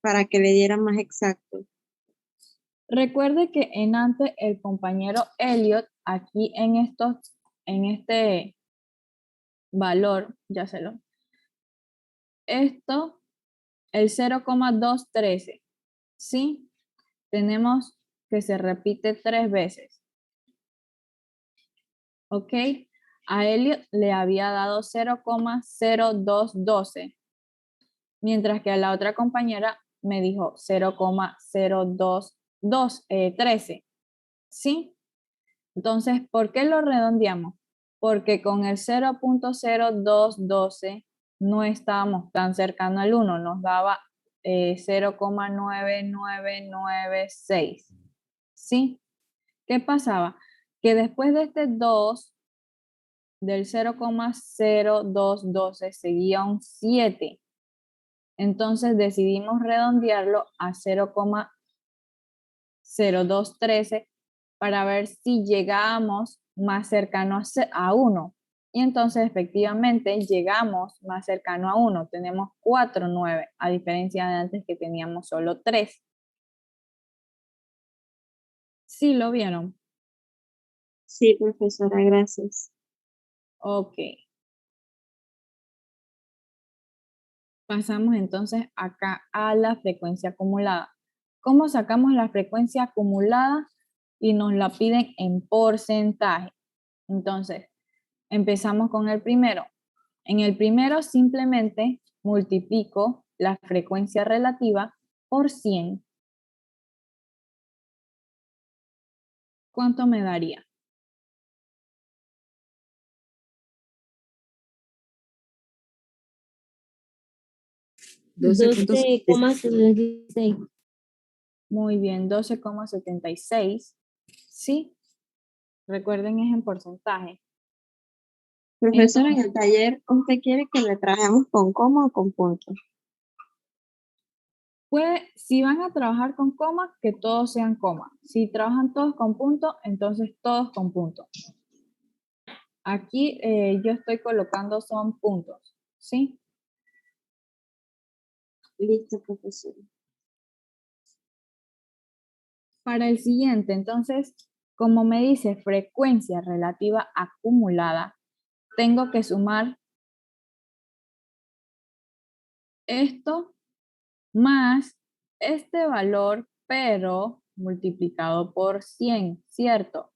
para que le diera más exacto? Recuerde que en antes el compañero Elliot, aquí en este valor, ya se lo, esto, el 0,213, ¿sí? Tenemos que se repite 3 veces, ¿ok? A Elliot le había dado 0,0212, mientras que a la otra compañera me dijo 0,0213, ¿sí? Entonces, ¿por qué lo redondeamos? Porque con el 0,0212 no estábamos tan cercano al 1, nos daba 0,9996, ¿sí? ¿Qué pasaba? Que después de este 2, del 0,0212 seguía un 7. Entonces decidimos redondearlo a 0,0213 para ver si llegábamos más cercano a 1. Y entonces efectivamente llegamos más cercano a 1. Tenemos 4,9, a diferencia de antes que teníamos solo 3. ¿Sí lo vieron? Sí, profesora, gracias. Ok. Pasamos entonces acá a la frecuencia acumulada. ¿Cómo sacamos la frecuencia acumulada? Y nos la piden en porcentaje. Entonces, empezamos con el primero. En el primero simplemente multiplico la frecuencia relativa por 100. ¿Cuánto me daría? 12.76. 12,76. Muy bien, 12,76. ¿Sí? Recuerden, es en porcentaje. Profesora, en Entonces, el taller, ¿usted quiere que le trabajemos con coma o con puntos? si van a trabajar con coma, que todos sean coma. Si trabajan todos con punto, entonces todos con punto. Aquí yo estoy colocando son puntos, ¿sí? Listo, profesora. Para el siguiente, entonces, como me dice frecuencia relativa acumulada, tengo que sumar esto más este valor, pero multiplicado por 100, ¿cierto?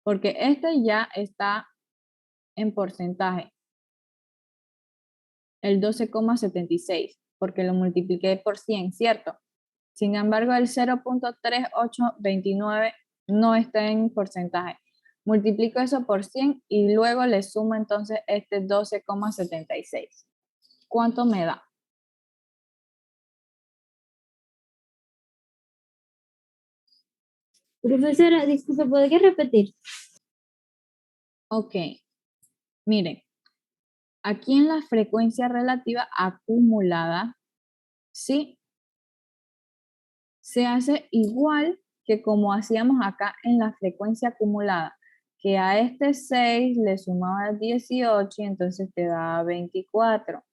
Porque este ya está en porcentaje, el 12,76, porque lo multipliqué por 100, ¿cierto? Sin embargo, el 0,3829 no está en porcentaje. Multiplico eso por 100 y luego le sumo entonces este 12,76. ¿Cuánto me da? Profesora, disculpe, ¿podría repetir? Ok, miren, aquí en la frecuencia relativa acumulada, ¿sí? Se hace igual que como hacíamos acá en la frecuencia acumulada, que a este 6 le sumabas 18 y entonces te da 24,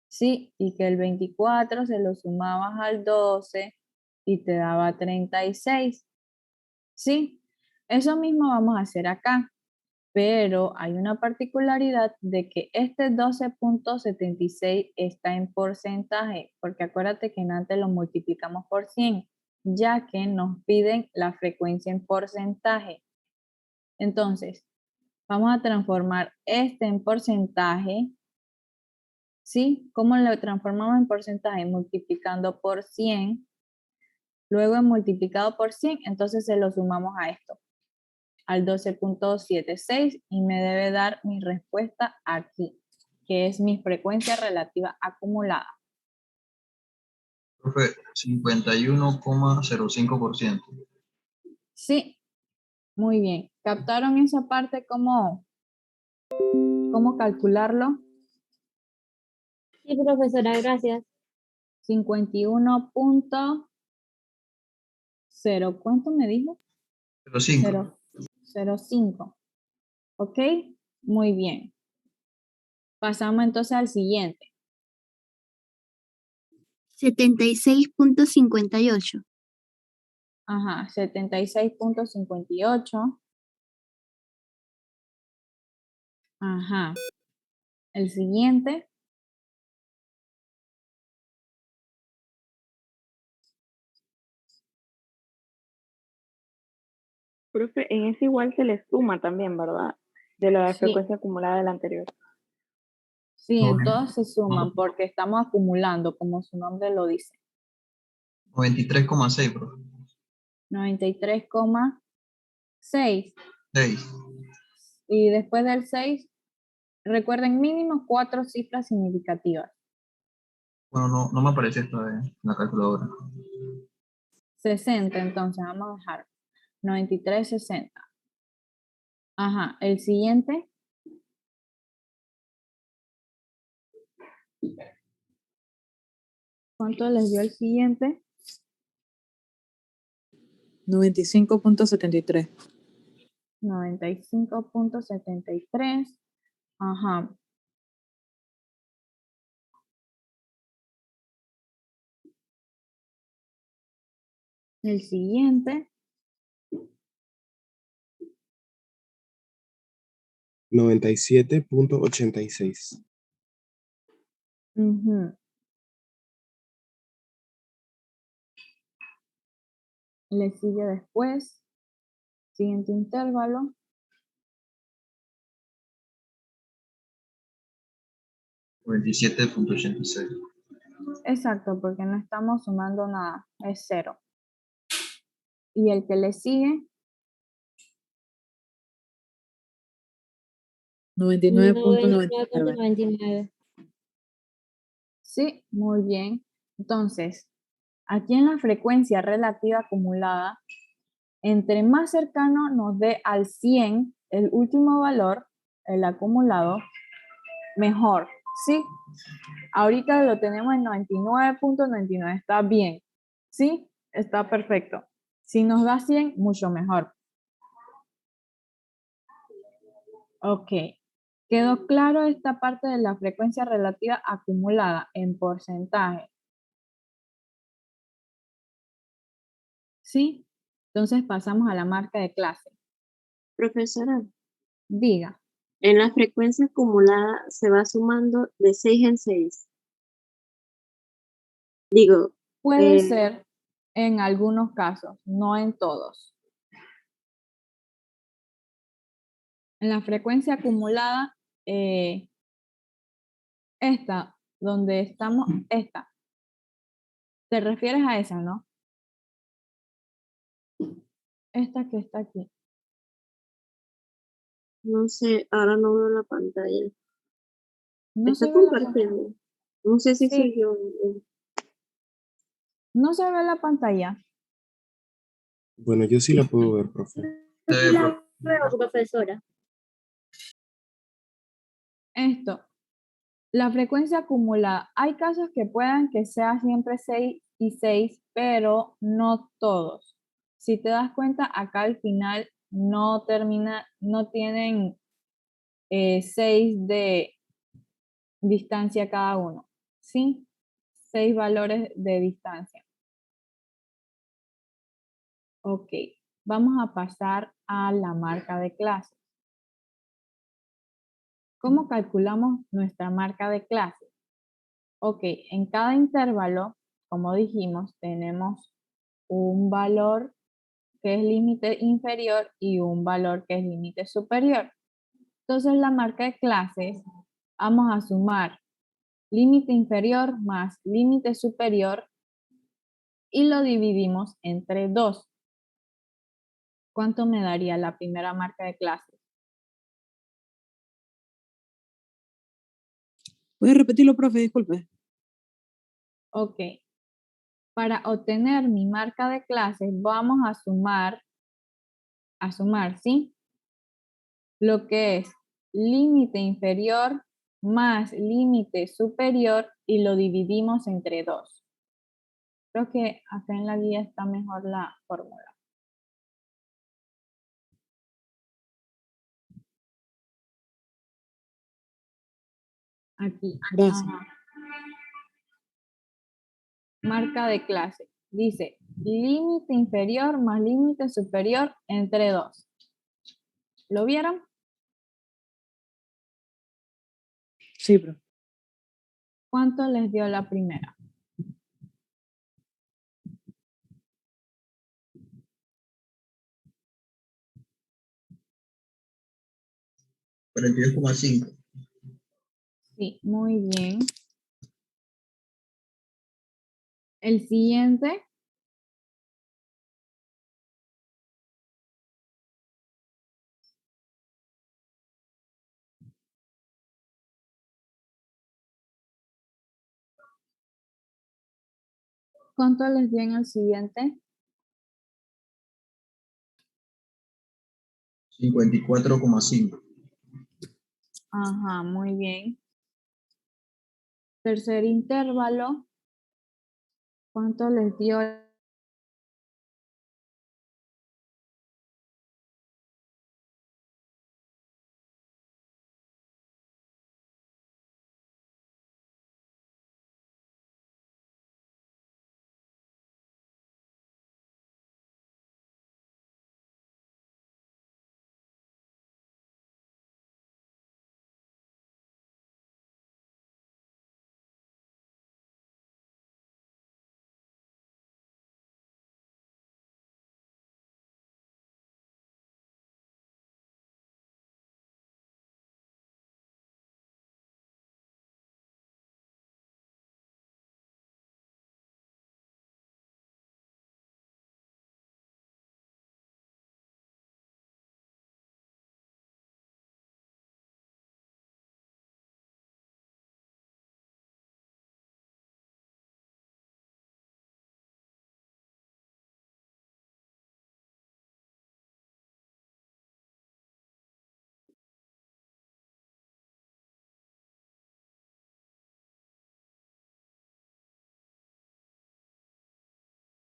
¿sí? Y que el 24 se lo sumabas al 12 y te daba 36, ¿sí? Eso mismo vamos a hacer acá, pero hay una particularidad de que este 12.76 está en porcentaje, porque acuérdate que en antes lo multiplicamos por 100, ya que nos piden la frecuencia en porcentaje. Entonces, vamos a transformar este en porcentaje, ¿sí? ¿Cómo lo transformamos en porcentaje? Multiplicando por 100, luego en multiplicado por 100, entonces se lo sumamos a esto, al 12.76 y me debe dar mi respuesta aquí, que es mi frecuencia relativa acumulada. Profe, 51,05%. Sí, muy bien. ¿Captaron esa parte cómo calcularlo? Sí, profesora, gracias. 51.0, ¿cuánto me dijo? 0,5. 0.05. ¿Ok? Muy bien. Pasamos entonces al siguiente. 76.58. Ajá, 76.58. Ajá. El siguiente. Profe, en ese igual se le suma también, ¿verdad? De la Sí, frecuencia acumulada del anterior. sí, en Noven- todos se suman porque estamos acumulando, como su nombre lo dice. 93,6, profe. 93,6. 6. Y después del 6, recuerden mínimo 4 cifras significativas. Bueno, no me aparece esta vez en la calculadora. 60, entonces vamos a dejar 93,60. Ajá, el siguiente. ¿Cuánto les dio el siguiente? 95.73. 95.73. Ajá. El siguiente. 97.86. Ujú. Le sigue después. Siguiente intervalo. 97,86. Exacto, porque no estamos sumando nada. Es 0. Y el que le sigue, 99.99. 99.99. sí, muy bien. Entonces, aquí en la frecuencia relativa acumulada, entre más cercano nos dé al 100 el último valor, el acumulado, mejor, ¿sí? Ahorita lo tenemos en 99.99, está bien, ¿sí? Está perfecto. Si nos da 100, mucho mejor. Ok. ¿Quedó claro esta parte de la frecuencia relativa acumulada en porcentaje? ¿Sí? Entonces pasamos a la marca de clase. Profesora, Diga, en la frecuencia acumulada se va sumando de 6 en 6. Digo, puede ser en algunos casos, no en todos. En la frecuencia acumulada, esta, donde estamos, esta. ¿Te refieres a esa, no? Esta que está aquí. no sé, ahora no veo la pantalla. No Está se ve la pantalla. compartiendo. No sé si soy Sí, yo. no se ve la pantalla. Bueno, yo sí la puedo ver, profe. Sí la veo, profesora. Esto, la frecuencia acumulada. Hay casos que puedan que sea siempre 6 y 6, pero no todos. Si te das cuenta, acá al final no tienen 6 de distancia cada uno, ¿sí? 6 valores de distancia. Ok, vamos a pasar a la marca de clase. ¿Cómo calculamos nuestra marca de clase? Ok, en cada intervalo, como dijimos, tenemos un valor que es límite inferior y un valor que es límite superior. Entonces, la marca de clases, vamos a sumar límite inferior más límite superior y lo dividimos entre 2. ¿Cuánto me daría la primera marca de clases? ¿Puedes repetirlo, profe? Disculpe. Ok. Para obtener mi marca de clases, vamos a sumar, ¿sí? Lo que es límite inferior más límite superior y lo dividimos entre 2. Creo que acá en la guía está mejor la fórmula. Aquí. Gracias. Ajá. Marca de clase. Dice límite inferior más límite superior entre 2. ¿Lo vieron? Sí, profe. ¿Cuánto les dio la primera? 42,5. Sí, muy bien. El siguiente. ¿Cuánto les dio en el siguiente? 54,5. Ajá, muy bien. Tercer intervalo. ¿Cuánto les dio?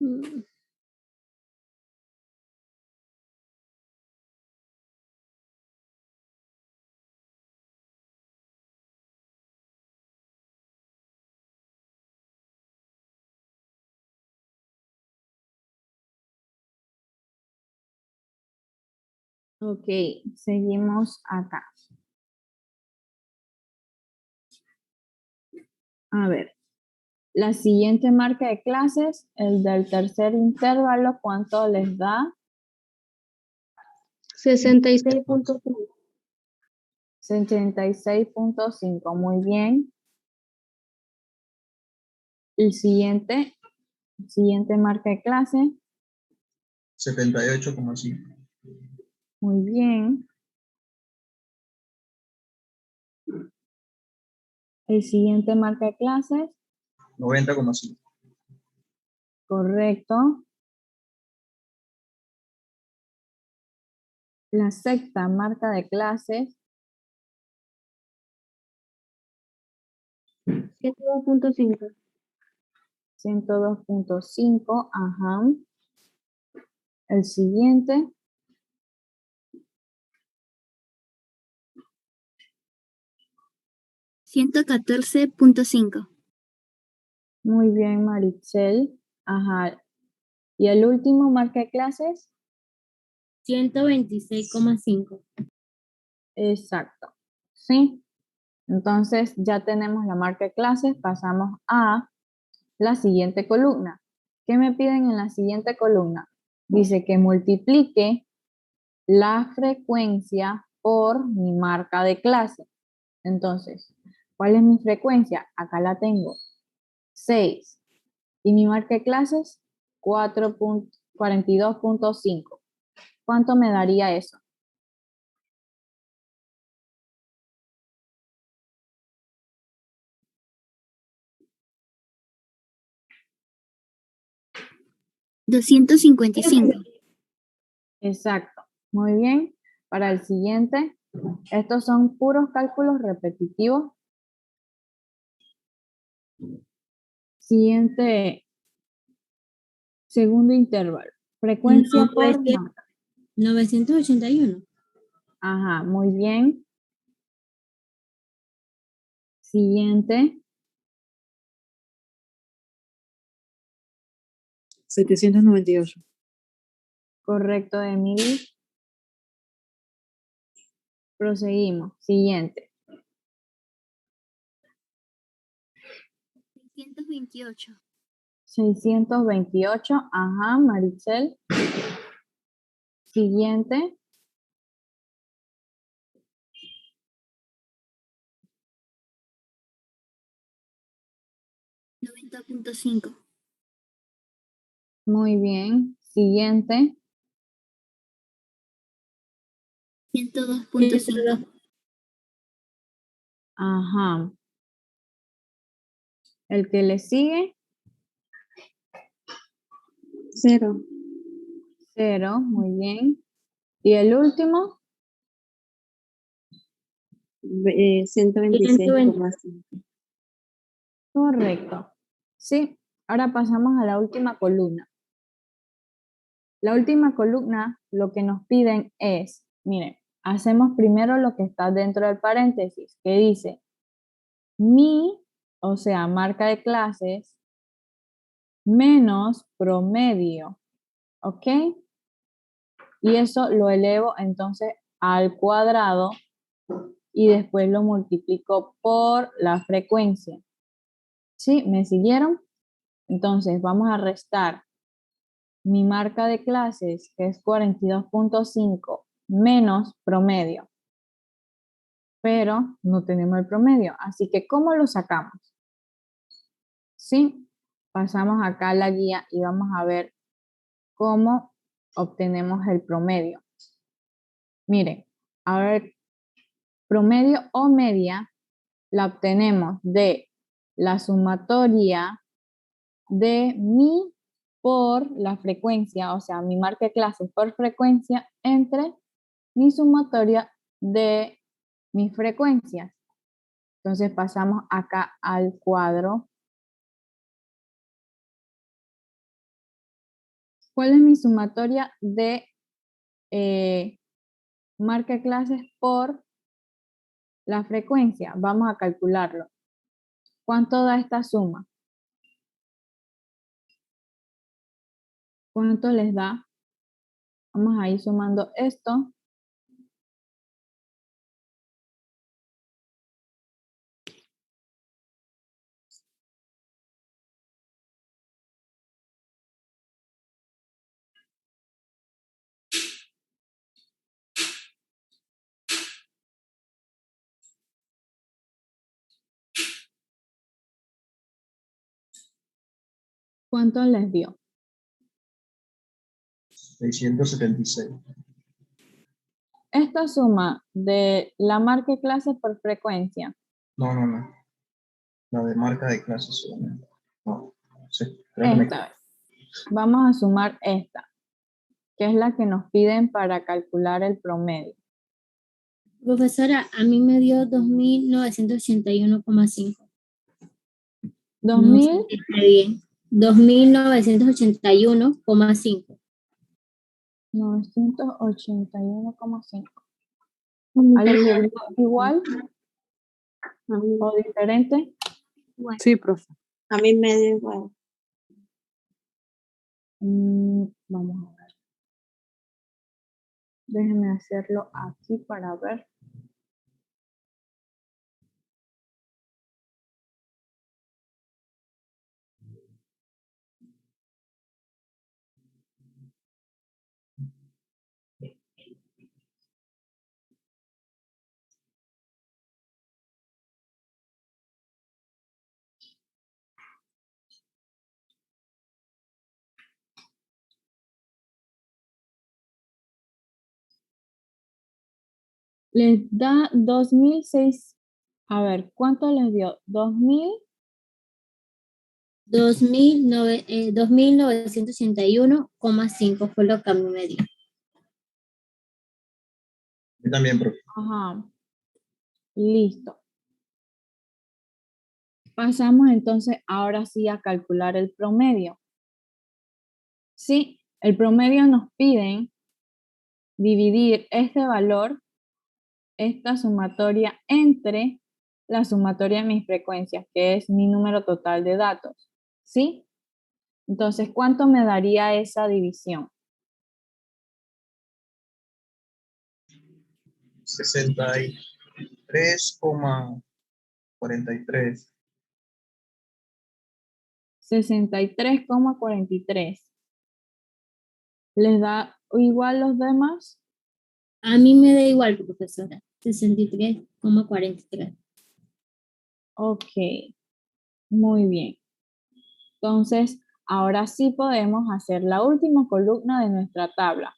Mm, Ok, seguimos acá. A ver, la siguiente marca de clases, el del tercer intervalo, ¿cuánto les da? 66.5. 86,5, muy bien. El siguiente marca de clase, 78,5. muy bien. El siguiente marca de clases, 90,5. correcto. La sexta marca de clases, 102.5. 102,5, ajá. El siguiente, 114.5. muy bien, Maritzel. Ajá. Y el último, marca de clases. 126,5. Exacto. ¿Sí? Entonces ya tenemos la marca de clases, pasamos a la siguiente columna. ¿Qué me piden en la siguiente columna? Dice que multiplique la frecuencia por mi marca de clase. Entonces, ¿cuál es mi frecuencia? Acá la tengo, 6. Y mi marca de clases, 42.5. ¿Cuánto me daría eso? $255. Exacto. Muy bien. Para el siguiente, estos son puros cálculos repetitivos. Siguiente, segundo intervalo. Frecuencia por marca. 981. Ajá, muy bien. Siguiente, 798. correcto, Emily. Proseguimos. Siguiente, 628. 628. Ajá, Maritzel. Siguiente, 90.5. muy bien. Siguiente, 102.5. ajá. El que le sigue, 0. 0, muy bien. Y el último, 126,5. correcto. Sí, ahora pasamos a la última columna. La última columna, lo que nos piden es, miren, hacemos primero lo que está dentro del paréntesis, que dice mi, o sea, marca de clases, menos promedio, ¿ok? Y eso lo elevo entonces al cuadrado y después lo multiplico por la frecuencia. ¿Sí? ¿Me siguieron? Entonces vamos a restar mi marca de clases, que es 42.5, menos promedio. Pero no tenemos el promedio. Así que, ¿cómo lo sacamos? Sí, pasamos acá a la guía y vamos a ver cómo obtenemos el promedio. Miren, a ver, promedio o media la obtenemos de la sumatoria de mi por la frecuencia, o sea, mi marca de clases por frecuencia entre mi sumatoria de mis frecuencias. Entonces pasamos acá al cuadro. ¿Cuál es mi sumatoria de marca de clases por la frecuencia? Vamos a calcularlo. ¿Cuánto da esta suma? ¿Cuánto les da? Vamos a ir sumando esto. ¿Cuánto les dio? 676. Esta suma de la marca de clases por frecuencia. No, no, no. La de marca de clases solamente. No, sí, creo que me Esta vez. Vamos a sumar esta, que es la que nos piden para calcular el promedio. Profesora, a mí me dio 2.981,5. No sé 2000, si está bien. 2.981,5. 981,5. A mí ¿Alguien también. le dio igual A mí, o diferente? Igual. Sí, profe. a mí me da igual. Vamos a ver. Déjenme hacerlo aquí para ver. Les da 2006. A ver, ¿cuánto les dio? 2000. 2.981,5 fue lo que a mí me dio. Yo también, profe. Ajá. Listo. Pasamos entonces ahora sí a calcular el promedio. Sí, el promedio nos piden dividir este valor, esta sumatoria, entre la sumatoria de mis frecuencias, que es mi número total de datos. ¿Sí? Entonces, ¿cuánto me daría esa división? 63,43. 63,43. ¿Les da igual los demás? A mí me da igual, profesora. 63,43. Ok, muy bien. Entonces, ahora sí podemos hacer la última columna de nuestra tabla.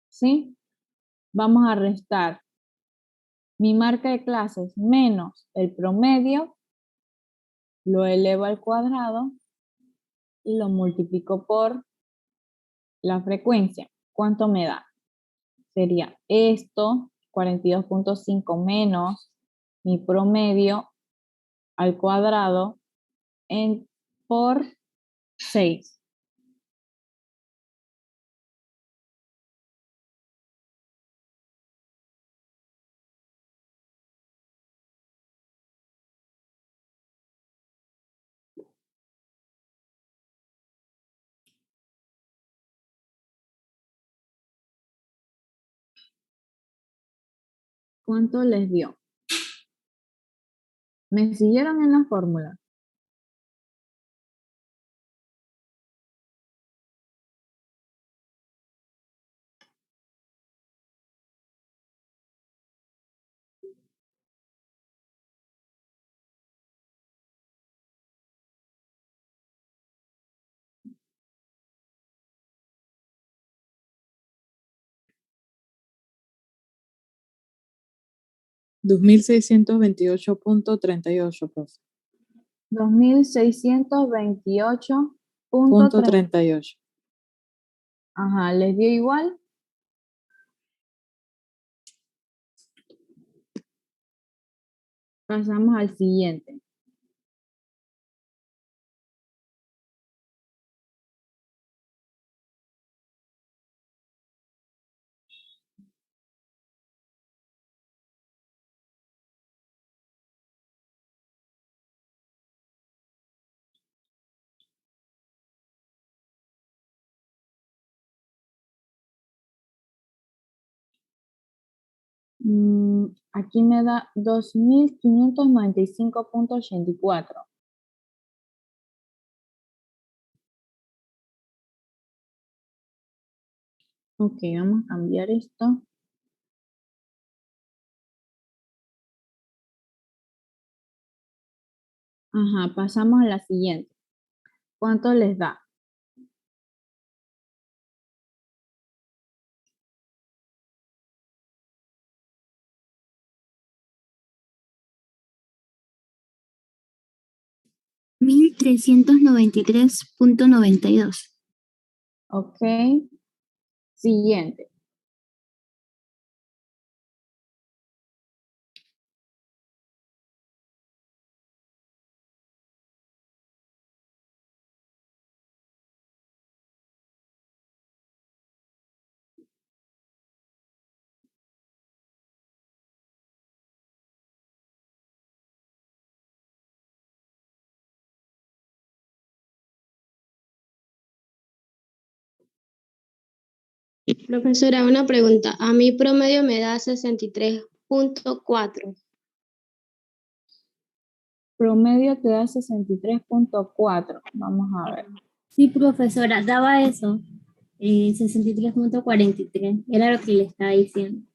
¿Sí? Vamos a restar mi marca de clases menos el promedio, lo elevo al cuadrado y lo multiplico por la frecuencia. ¿Cuánto me da? Sería esto, 42,5 menos mi promedio al cuadrado por 6. ¿Cuánto les dio? ¿Me siguieron en la fórmula? Dos mil seiscientos veintiocho punto 38, profe. 2628.30. 38. Ajá, ¿les dio igual? Pasamos al siguiente. Aquí me da 2595,84. Ok, vamos a cambiar esto. Ajá, pasamos a la siguiente. ¿Cuánto les da? Mil trescientos noventa y 13.92. Ok. Siguiente. Profesora, una pregunta. A mí promedio me da 63.4. Promedio te da 63.4. Vamos a ver. Sí, profesora, daba eso. 63.43. Era lo que le estaba diciendo.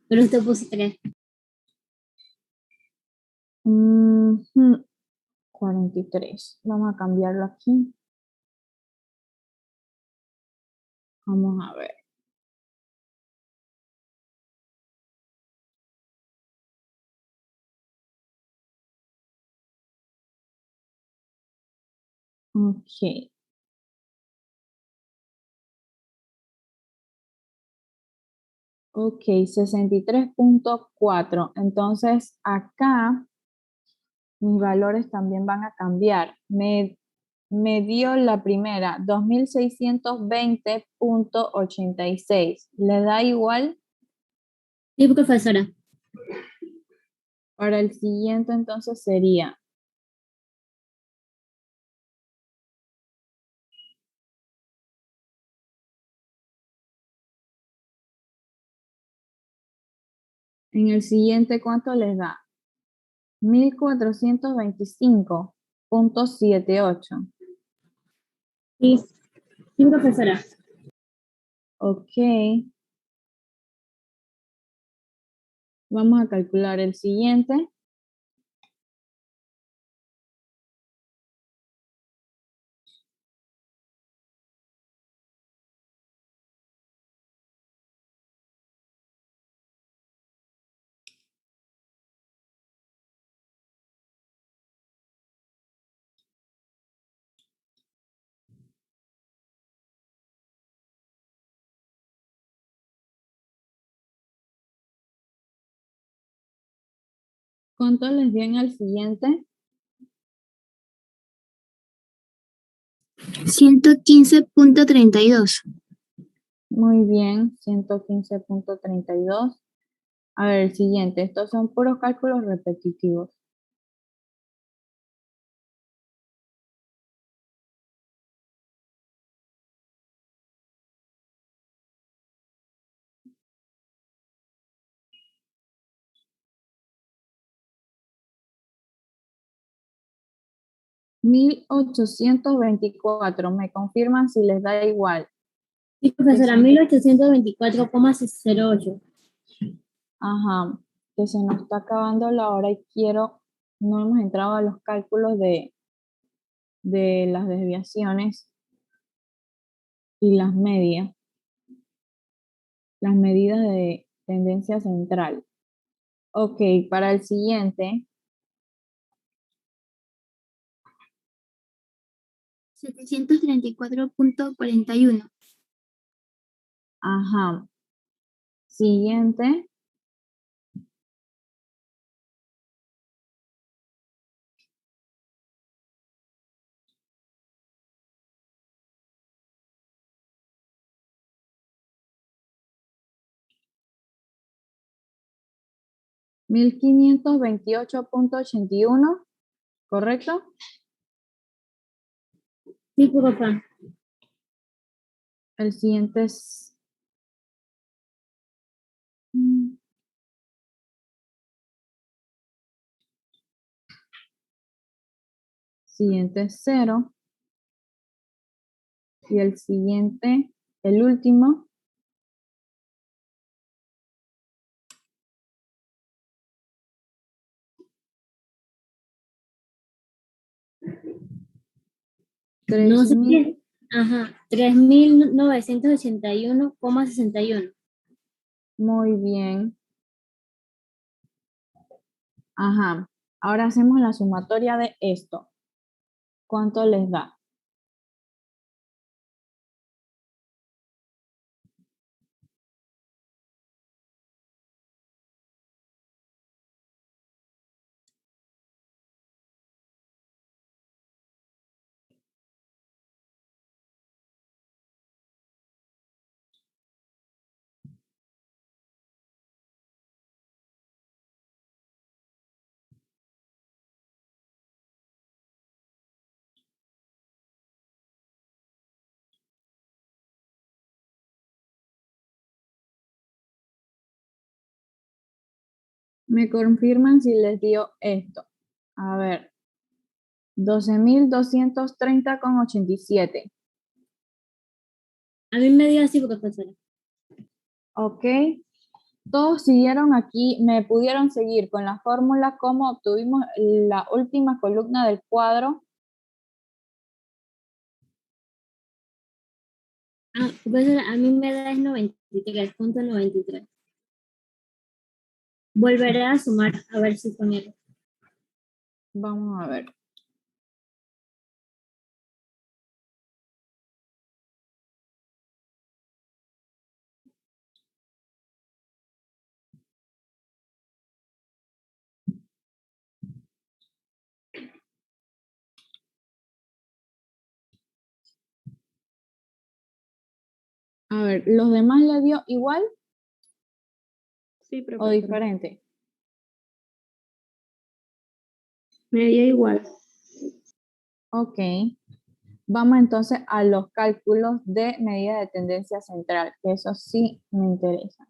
Pero usted puso 3. Ujú, 43. Vamos a cambiarlo aquí. Vamos a ver. Ok. Ok, 63.4. Entonces, acá mis valores también van a cambiar. Me dio la primera, 2620.86. ¿Le da igual? Sí, profesora. Para el siguiente, entonces sería en el siguiente, ¿cuánto les da? 1425.78. Sí, sí, profesora. Ok. Vamos a calcular el siguiente. ¿Cuánto les dio en el siguiente? 115.32. Muy bien, 115.32. A ver, el siguiente. Estos son puros cálculos repetitivos. $1,824. ¿Me confirman si les da igual? Sí, profesora, 1824,08. Ajá, que se nos está acabando la hora y no hemos entrado a los cálculos de las desviaciones y las medias, las medidas de tendencia central. Ok, para el siguiente, 734.41. ajá, siguiente, 1528.81, ¿correcto? Sí, profesora. El siguiente es siguiente es 0. Y el siguiente, el último, No sé 3.000. qué. Ajá, 3.981,61. Muy bien. Ajá. Ahora hacemos la sumatoria de esto. ¿Cuánto les da? Me confirman si les dio esto. A ver. 12.230,87. A mí me dio así, profesora. Ok. Todos siguieron aquí, me pudieron seguir con la fórmula, cómo obtuvimos la última columna del cuadro. Ah, profesora, a mí me da es 93.93. Volveré a sumar a ver si con él. Vamos a ver. A ver, ¿los demás le dio igual Sí, o profesora. diferente? Me dio igual. Ok. Vamos entonces a los cálculos de medida de tendencia central, que eso sí me interesa.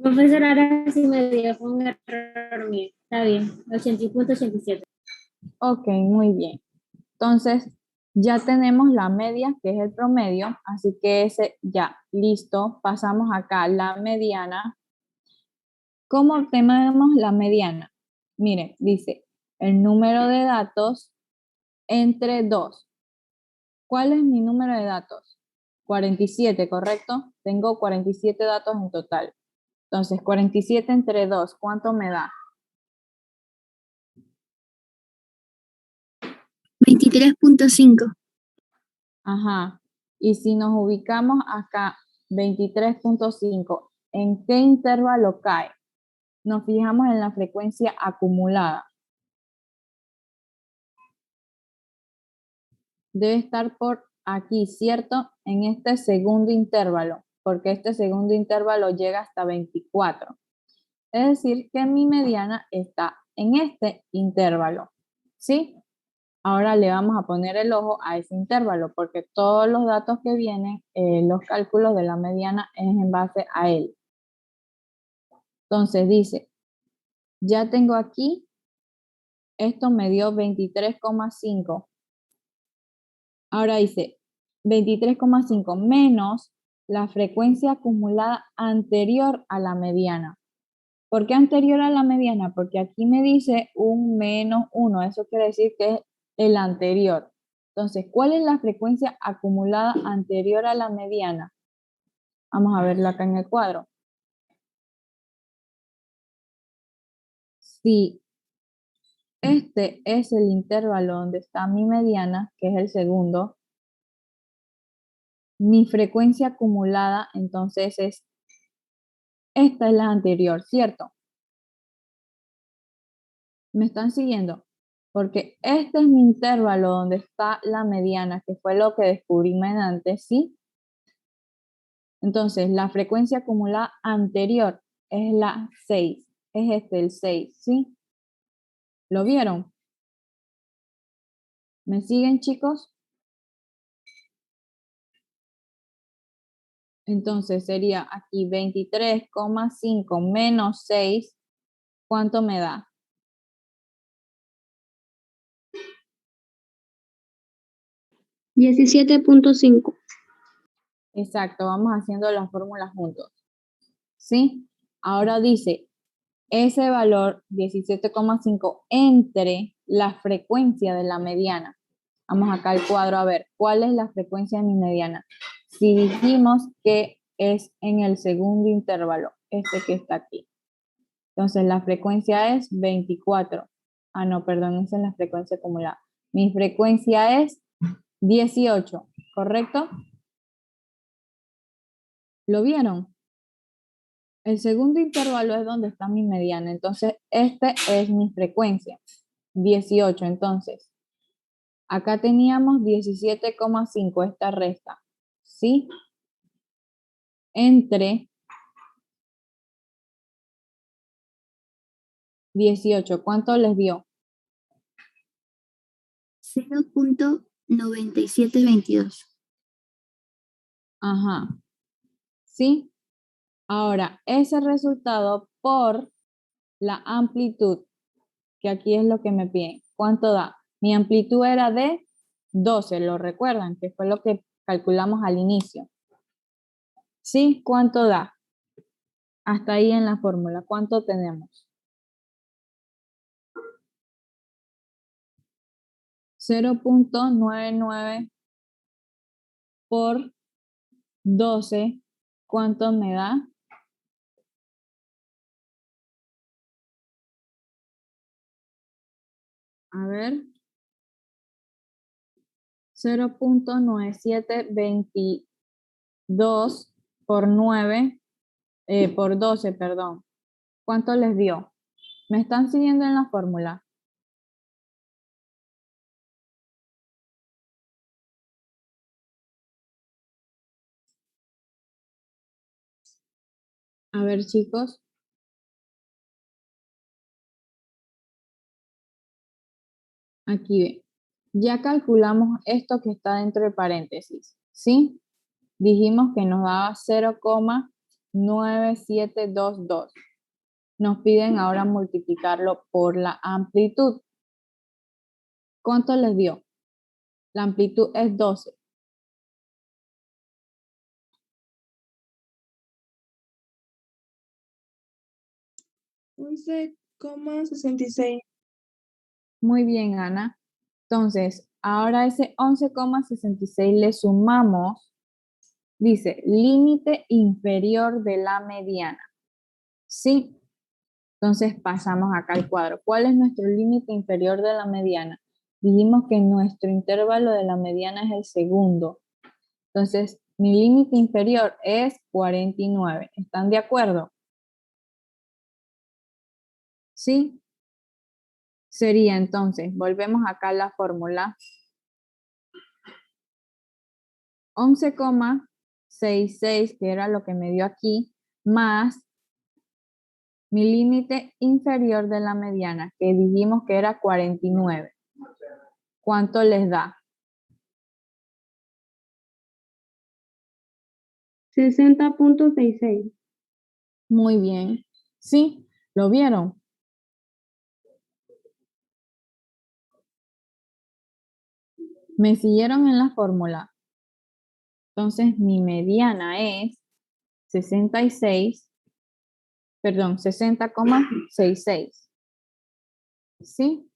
Profesora, ahora sí me dio, fue un error mío. Está bien, 80.87. Ok, muy bien. Entonces, ya tenemos la media, que es el promedio, así que ese ya, listo. Pasamos acá, la mediana. ¿Cómo obtenemos la mediana? Miren, dice el número de datos entre 2. ¿Cuál es mi número de datos? 47, ¿correcto? Tengo 47 datos en total. Entonces, 47 entre 2, ¿cuánto me da? 23.5. Ajá. Y si nos ubicamos acá, 23.5, ¿en qué intervalo cae? Nos fijamos en la frecuencia acumulada. Debe estar por aquí, ¿cierto? En este segundo intervalo, porque este segundo intervalo llega hasta 24. Es decir, que mi mediana está en este intervalo, ¿sí? Ahora le vamos a poner el ojo a ese intervalo, porque todos los datos que vienen, los cálculos de la mediana es en base a él. Entonces dice, ya tengo aquí, esto me dio 23,5. Ahora dice 23,5 menos la frecuencia acumulada anterior a la mediana. ¿Por qué anterior a la mediana? Porque aquí me dice un -1, eso quiere decir que es el anterior. Entonces, ¿cuál es la frecuencia acumulada anterior a la mediana? Vamos a verlo acá en el cuadro. Si este es el intervalo donde está mi mediana, que es el segundo, mi frecuencia acumulada entonces esta es la anterior, ¿cierto? ¿Me están siguiendo? Porque este es mi intervalo donde está la mediana, que fue lo que descubrimos antes, ¿sí? Entonces, la frecuencia acumulada anterior es la 6. Es el 6, ¿sí? ¿Lo vieron? ¿Me siguen, chicos? Entonces, sería aquí 23,5 menos 6. ¿Cuánto me da? 17.5. Exacto, vamos haciendo las fórmulas juntos. ¿Sí? Ahora dice, ese valor 17,5 entre la frecuencia de la mediana. Vamos acá al cuadro a ver, ¿cuál es la frecuencia de mi mediana? Si dijimos que es en el segundo intervalo, este que está aquí. Entonces la frecuencia es 24. Ah, no, perdón, esa es la frecuencia acumulada. Mi frecuencia es 18, ¿correcto? ¿Lo vieron? El segundo intervalo es donde está mi mediana, entonces este es mi frecuencia, 18. Entonces, acá teníamos 17,5, esta resta, ¿sí? Entre 18, ¿cuánto les dio? 0.9722. Ajá, ¿sí? Ahora, ese resultado por la amplitud, que aquí es lo que me piden. ¿Cuánto da? Mi amplitud era de 12, ¿lo recuerdan? Que fue lo que calculamos al inicio. ¿Sí? ¿Cuánto da? Hasta ahí en la fórmula, ¿cuánto tenemos? 0.99 por 12, ¿cuánto me da? A ver. 0.9722 por 9, por 12, perdón. ¿Cuánto les dio? ¿Me están siguiendo en la fórmula? A ver, chicos. Aquí ve. Ya calculamos esto que está dentro de paréntesis, ¿sí? Dijimos que nos daba 0,9722. Nos piden ahora multiplicarlo por la amplitud. ¿Cuánto les dio? La amplitud es 12. $11,66. Muy bien, Ana. Entonces, ahora ese 11,66 le sumamos, dice, límite inferior de la mediana. ¿Sí? Entonces pasamos acá al cuadro. ¿Cuál es nuestro límite inferior de la mediana? Dijimos que nuestro intervalo de la mediana es el segundo. Entonces, mi límite inferior es 49. ¿Están de acuerdo? ¿Sí? Sería entonces, volvemos acá a la fórmula. 11,66, que era lo que me dio aquí, más mi límite inferior de la mediana, que dijimos que era 49. ¿Cuánto les da? 60.66. Muy bien. ¿Sí? ¿Lo vieron? ¿Me siguieron en la fórmula? Entonces, mi mediana es 66, perdón, 60,66. ¿Sí?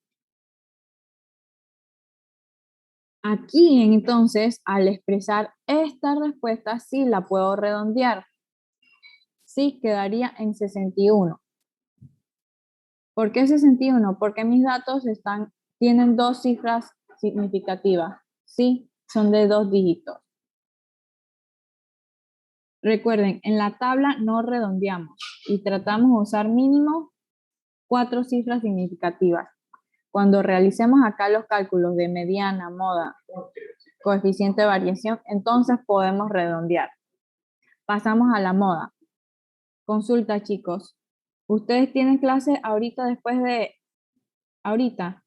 Aquí, entonces, al expresar esta respuesta, sí la puedo redondear. Sí, quedaría en 61. ¿Por qué 61? Porque mis datos tienen dos cifras significativas. Sí, son de 2 dígitos. Recuerden, en la tabla no redondeamos y tratamos de usar mínimo 4 cifras significativas. Cuando realicemos acá los cálculos de mediana, moda, coeficiente de variación, entonces podemos redondear. Pasamos a la moda. Consulta, chicos. ¿Ustedes tienen clase ahorita después de ahorita?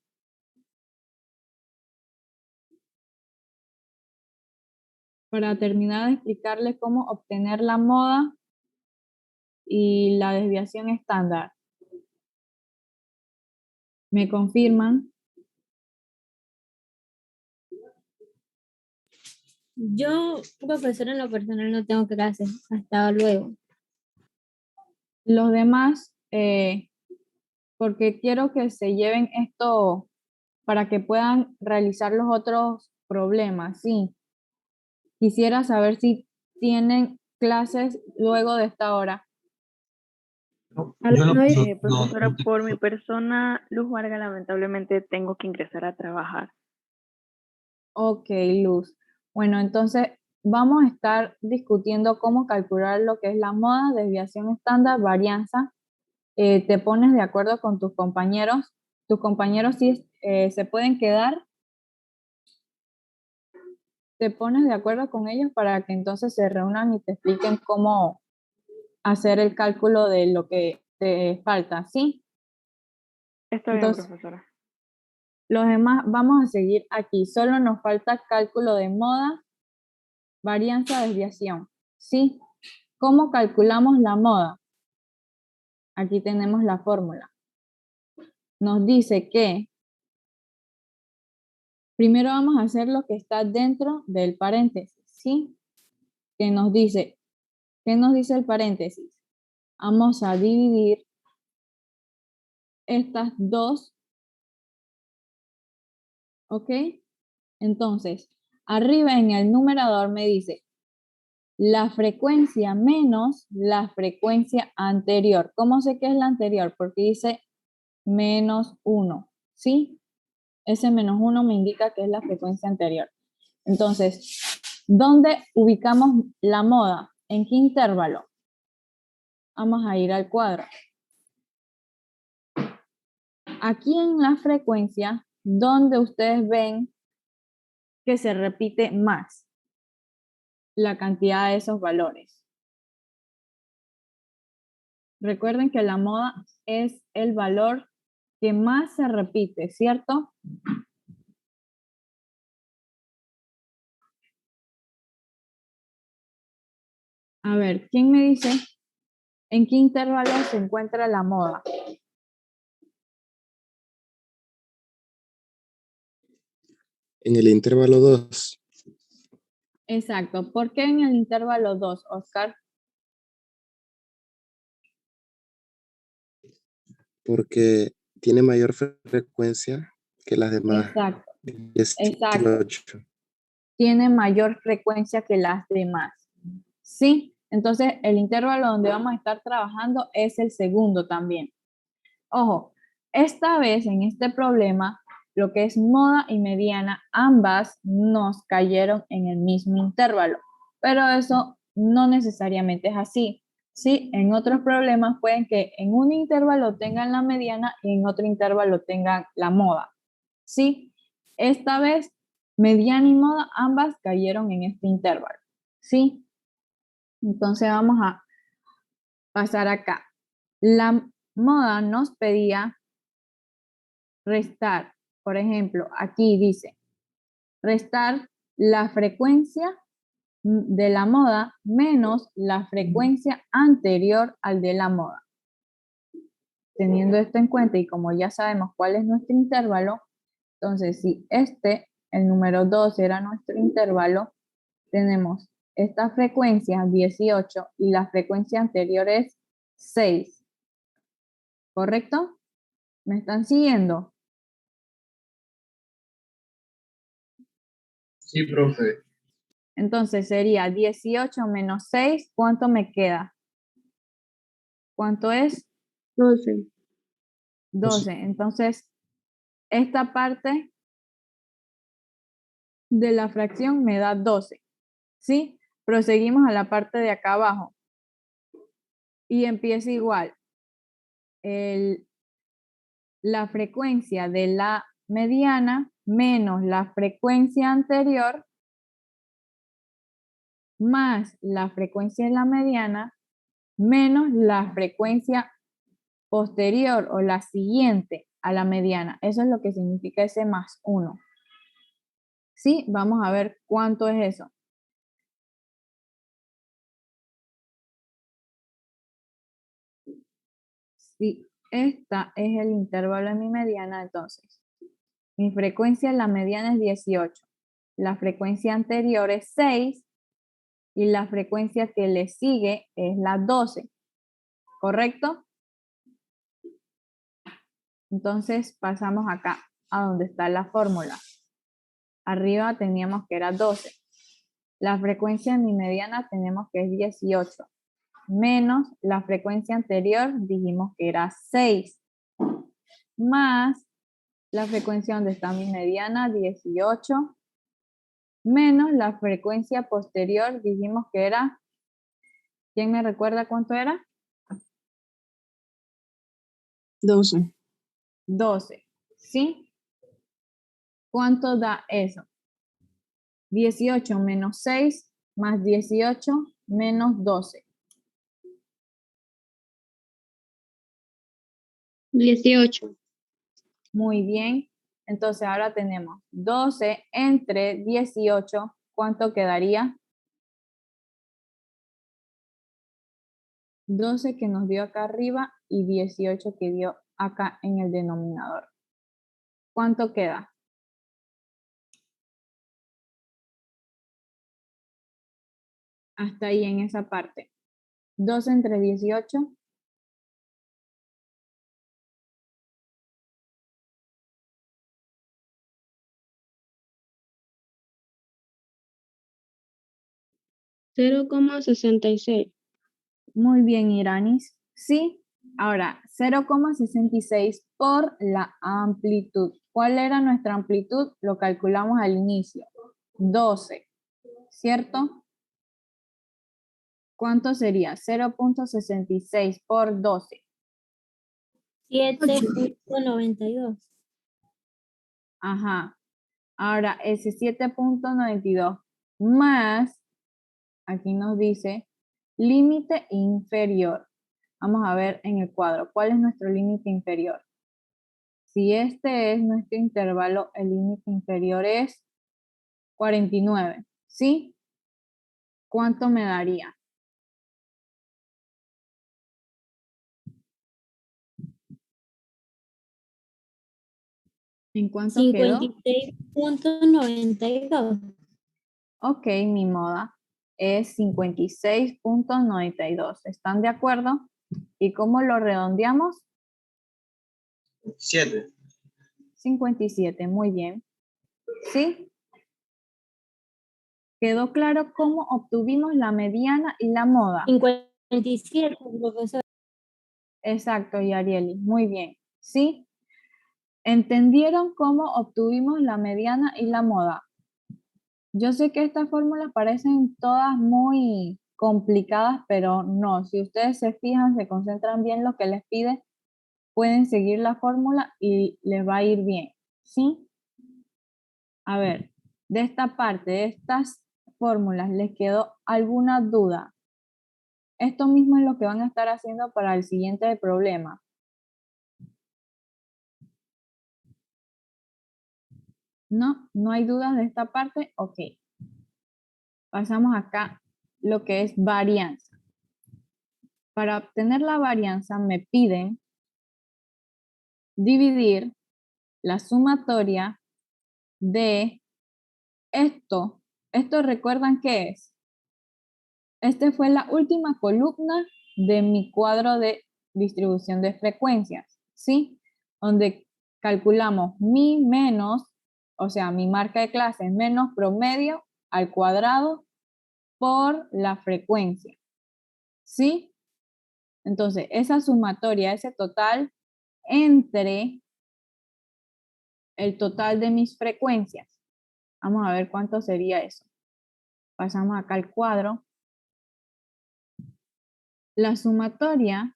Para terminar de explicarles cómo obtener la moda y la desviación estándar. ¿Me confirman? Yo, profesor, en lo personal no tengo clases. Hasta luego. Los demás, porque quiero que se lleven esto para que puedan realizar los otros problemas, sí. Quisiera saber si tienen clases luego de esta hora. Yo no, Profesora, no por mi persona, Luz Vargas, lamentablemente tengo que ingresar a trabajar. Ok, Luz. Bueno, entonces vamos a estar discutiendo cómo calcular lo que es la moda, desviación estándar, varianza. Te pones de acuerdo con tus compañeros. Tus compañeros sí se pueden quedar. Te pones de acuerdo con ellos para que entonces se reúnan y te expliquen cómo hacer el cálculo de lo que te falta, ¿sí? Está bien, Entonces, profesora. los demás vamos a seguir aquí. Solo nos falta cálculo de moda, varianza, desviación, ¿sí? ¿Cómo calculamos la moda? Aquí tenemos la fórmula. Nos dice que primero vamos a hacer lo que está dentro del paréntesis, ¿sí? ¿Qué nos dice el paréntesis? Vamos a dividir estas dos, ¿ok? Entonces, arriba en el numerador me dice la frecuencia menos la frecuencia anterior. ¿Cómo sé que es la anterior? Porque dice menos 1, ¿sí? Ese menos 1 me indica que es la frecuencia anterior. Entonces, ¿dónde ubicamos la moda? ¿En qué intervalo? Vamos a ir al cuadro. Aquí en la frecuencia, ¿dónde ustedes ven que se repite más la cantidad de esos valores? Recuerden que la moda es el valor que más se repite, ¿cierto? A ver, ¿quién me dice en qué intervalo se encuentra la moda? En el intervalo 2, Exacto. ¿Por qué en el intervalo 2, Oscar? porque tiene mayor frecuencia que las demás. Exacto. 18. Tiene mayor frecuencia que las demás. ¿Sí? Entonces, el intervalo donde vamos a estar trabajando es el segundo también. Ojo, esta vez en este problema, lo que es moda y mediana, ambas nos cayeron en el mismo intervalo. Pero eso no necesariamente es así. Sí, en otros problemas pueden que en un intervalo tengan la mediana y en otro intervalo tengan la moda. Sí, esta vez mediana y moda ambas cayeron en este intervalo. Sí, entonces vamos a pasar acá. La moda nos pedía restar. Por ejemplo, aquí dice restar la frecuencia de la moda menos la frecuencia anterior al de la moda. Teniendo esto en cuenta y como ya sabemos cuál es nuestro intervalo, entonces si el número 2 era nuestro intervalo, tenemos esta frecuencia 18 y la frecuencia anterior es 6. ¿Correcto? ¿Me están siguiendo? Sí, profe. Entonces sería 18 menos 6, ¿cuánto me queda? ¿Cuánto es? 12. 12. Entonces, esta parte de la fracción me da 12. ¿Sí? Proseguimos a la parte de acá abajo. Y empieza igual. La frecuencia de la mediana menos la frecuencia anterior más la frecuencia de la mediana menos la frecuencia posterior o la siguiente a la mediana. Eso es lo que significa ese más 1. ¿Sí? Vamos a ver cuánto es eso. Si esta es el intervalo de mi mediana, entonces mi frecuencia en la mediana es 18. La frecuencia anterior es 6 y la frecuencia que le sigue es la 12. ¿Correcto? Entonces pasamos acá a donde está la fórmula. Arriba teníamos que era 12. La frecuencia en mi mediana tenemos que es 18. Menos la frecuencia anterior dijimos que era 6. Más la frecuencia donde está mi mediana, 18. Menos la frecuencia posterior dijimos que era, ¿quién me recuerda cuánto era? 12. 12. ¿Sí? ¿Cuánto da eso? 18 menos 6 más 18 menos 12. 18. Muy bien. Entonces ahora tenemos 12 entre 18. ¿Cuánto quedaría? 12 que nos dio acá arriba y 18 que dio acá en el denominador. ¿Cuánto queda? Hasta ahí en esa parte. 12 entre 18. $0,66. Muy bien, Iranis. Sí. Ahora, 0,66 por la amplitud. ¿Cuál era nuestra amplitud? Lo calculamos al inicio. 12, ¿cierto? ¿Cuánto sería? 0,66 por 12. 7.92. Ajá. Ahora, ese 7,92 más, aquí nos dice, límite inferior. Vamos a ver en el cuadro, ¿cuál es nuestro límite inferior? Si este es nuestro intervalo, el límite inferior es 49, ¿sí? ¿Cuánto me daría? ¿En cuánto quedó? 56.92. Ok, mi moda es 56,92. ¿Están de acuerdo? ¿Y cómo lo redondeamos? 7. 57, muy bien. ¿Sí? ¿Quedó claro cómo obtuvimos la mediana y la moda? 57, profesor. Exacto, Yarieli, muy bien. ¿Sí? ¿Entendieron cómo obtuvimos la mediana y la moda? Yo sé que estas fórmulas parecen todas muy complicadas, pero no. Si ustedes se fijan, se concentran bien en lo que les pide, pueden seguir la fórmula y les va a ir bien. ¿Sí? A ver, de esta parte, de estas fórmulas, ¿les quedó alguna duda? Esto mismo es lo que van a estar haciendo para el siguiente problema. ¿No? ¿No hay dudas de esta parte? Ok. Pasamos acá lo que es varianza. Para obtener la varianza me piden dividir la sumatoria de esto. ¿Esto recuerdan qué es? Este fue la última columna de mi cuadro de distribución de frecuencias, ¿sí? Donde calculamos mi menos, o sea, mi marca de clase menos promedio al cuadrado por la frecuencia, ¿sí? Entonces, esa sumatoria, ese total entre el total de mis frecuencias. Vamos a ver cuánto sería eso. Pasamos acá al cuadro. La sumatoria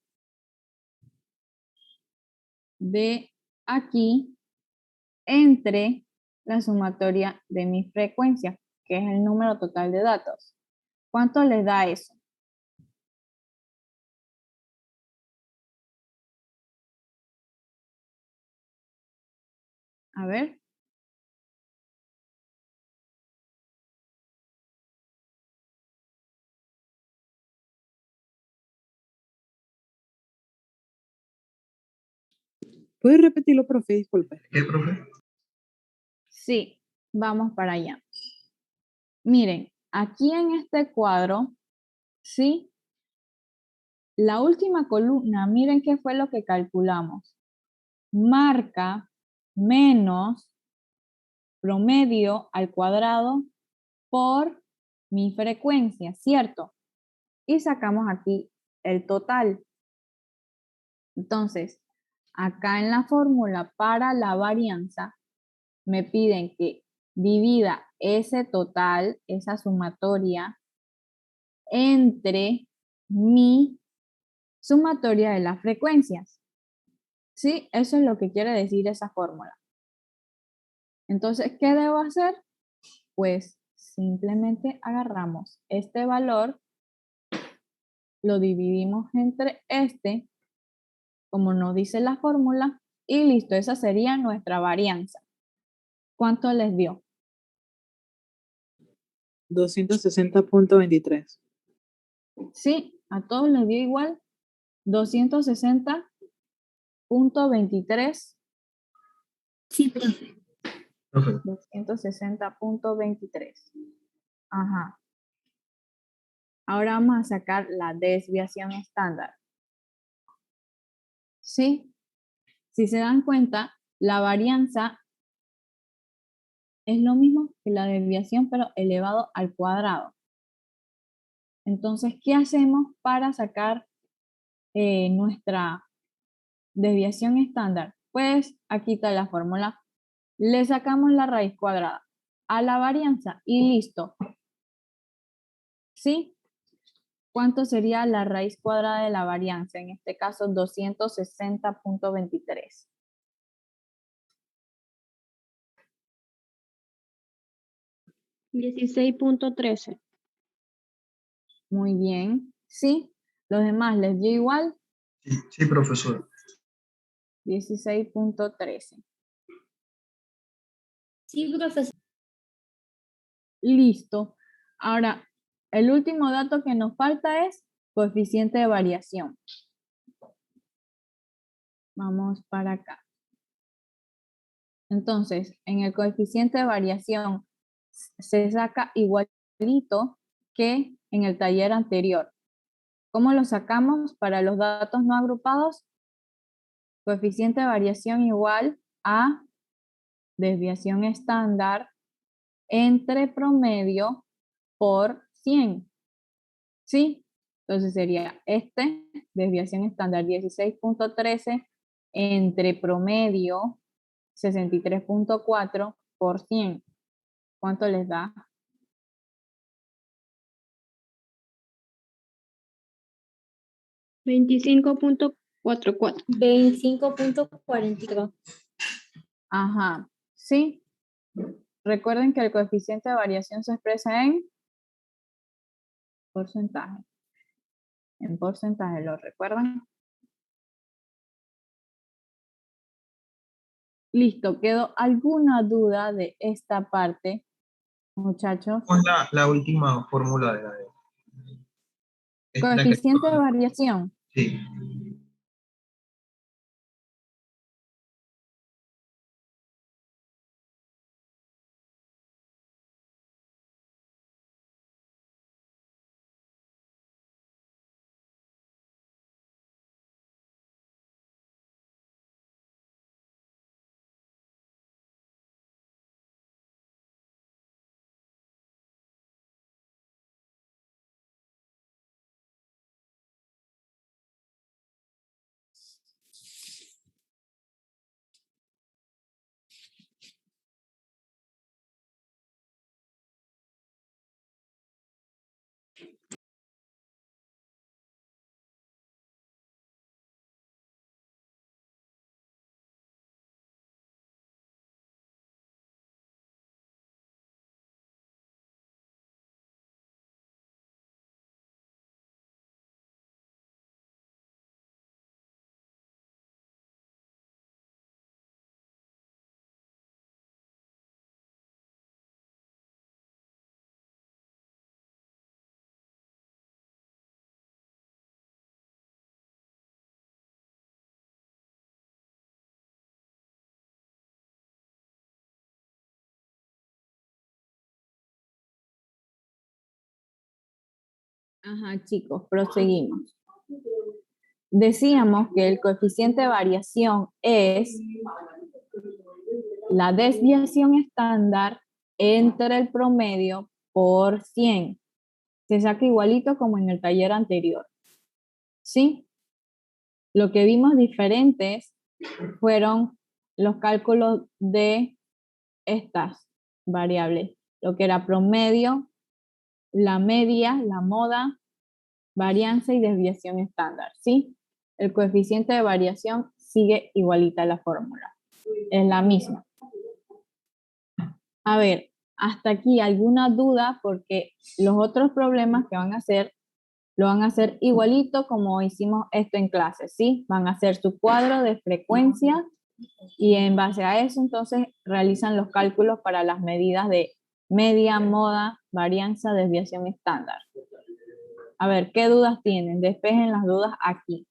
de aquí entre la sumatoria de mis frecuencias, que es el número total de datos. ¿Cuánto les da eso? A ver. ¿Puede repetirlo, profe? Disculpe. ¿Qué, profe? Sí, vamos para allá. Miren, aquí en este cuadro, ¿sí? La última columna, miren qué fue lo que calculamos. Marca menos promedio al cuadrado por mi frecuencia, ¿cierto? Y sacamos aquí el total. Entonces, acá en la fórmula para la varianza, me piden que divida ese total, esa sumatoria, entre mi sumatoria de las frecuencias. ¿Sí? Eso es lo que quiere decir esa fórmula. Entonces, ¿qué debo hacer? Pues simplemente agarramos este valor, lo dividimos entre este, como nos dice la fórmula, y listo, esa sería nuestra varianza. ¿Cuánto les dio? 260.23. ¿Sí? ¿A todos les dio igual? 260.23. Sí, profe. Profe, 260.23. Ajá. Ahora vamos a sacar la desviación estándar. ¿Sí? Si se dan cuenta, la varianza es lo mismo que la desviación, pero elevado al cuadrado. Entonces, ¿qué hacemos para sacar nuestra desviación estándar? Pues aquí está la fórmula. Le sacamos la raíz cuadrada a la varianza y listo. ¿Sí? ¿Cuánto sería la raíz cuadrada de la varianza? En este caso, 260.23. $16.13. Muy bien. ¿Sí? ¿Los demás les dio igual? sí, sí, profesor. 16.13. Sí, profesor. Listo. Ahora, el último dato que nos falta es coeficiente de variación. Vamos para acá. Entonces, en el coeficiente de variación se saca igualito que en el taller anterior. ¿Cómo lo sacamos para los datos no agrupados? Coeficiente de variación igual a desviación estándar entre promedio por 100. ¿Sí? Entonces sería desviación estándar 16.13 entre promedio 63.4 por 100. ¿Cuánto les da? $25.44. 25.42. Ajá, ¿sí? Recuerden que el coeficiente de variación se expresa en porcentaje. En porcentaje, ¿lo recuerdan? Listo, ¿quedó alguna duda de esta parte, muchachos? ¿Cuál es la última fórmula de la de? Es la que- Coeficiente de variación. Sí, Ajá, chicos, proseguimos. Decíamos que el coeficiente de variación es la desviación estándar entre el promedio por 100. Se saca igualito como en el taller anterior. ¿Sí? Lo que vimos diferentes fueron los cálculos de estas variables. Lo que era promedio, la media, la moda, varianza y desviación estándar. ¿Sí? El coeficiente de variación sigue igualita la fórmula. Es la misma. A ver, hasta aquí alguna duda porque los otros problemas que van a hacer lo van a hacer igualito como hicimos esto en clase, ¿sí? Van a hacer su cuadro de frecuencia y en base a eso entonces realizan los cálculos para las medidas de media, moda, varianza, desviación estándar. A ver, ¿qué dudas tienen? Despejen las dudas aquí.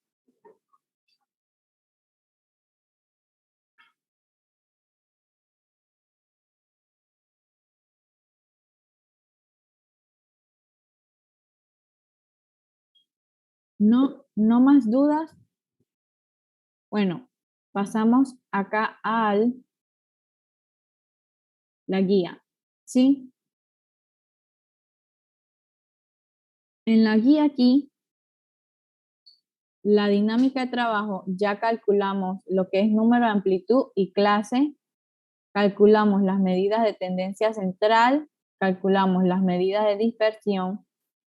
No más dudas. Bueno, pasamos acá la guía, ¿sí? En la guía aquí, la dinámica de trabajo, ya calculamos lo que es número de amplitud y clase, calculamos las medidas de tendencia central, calculamos las medidas de dispersión.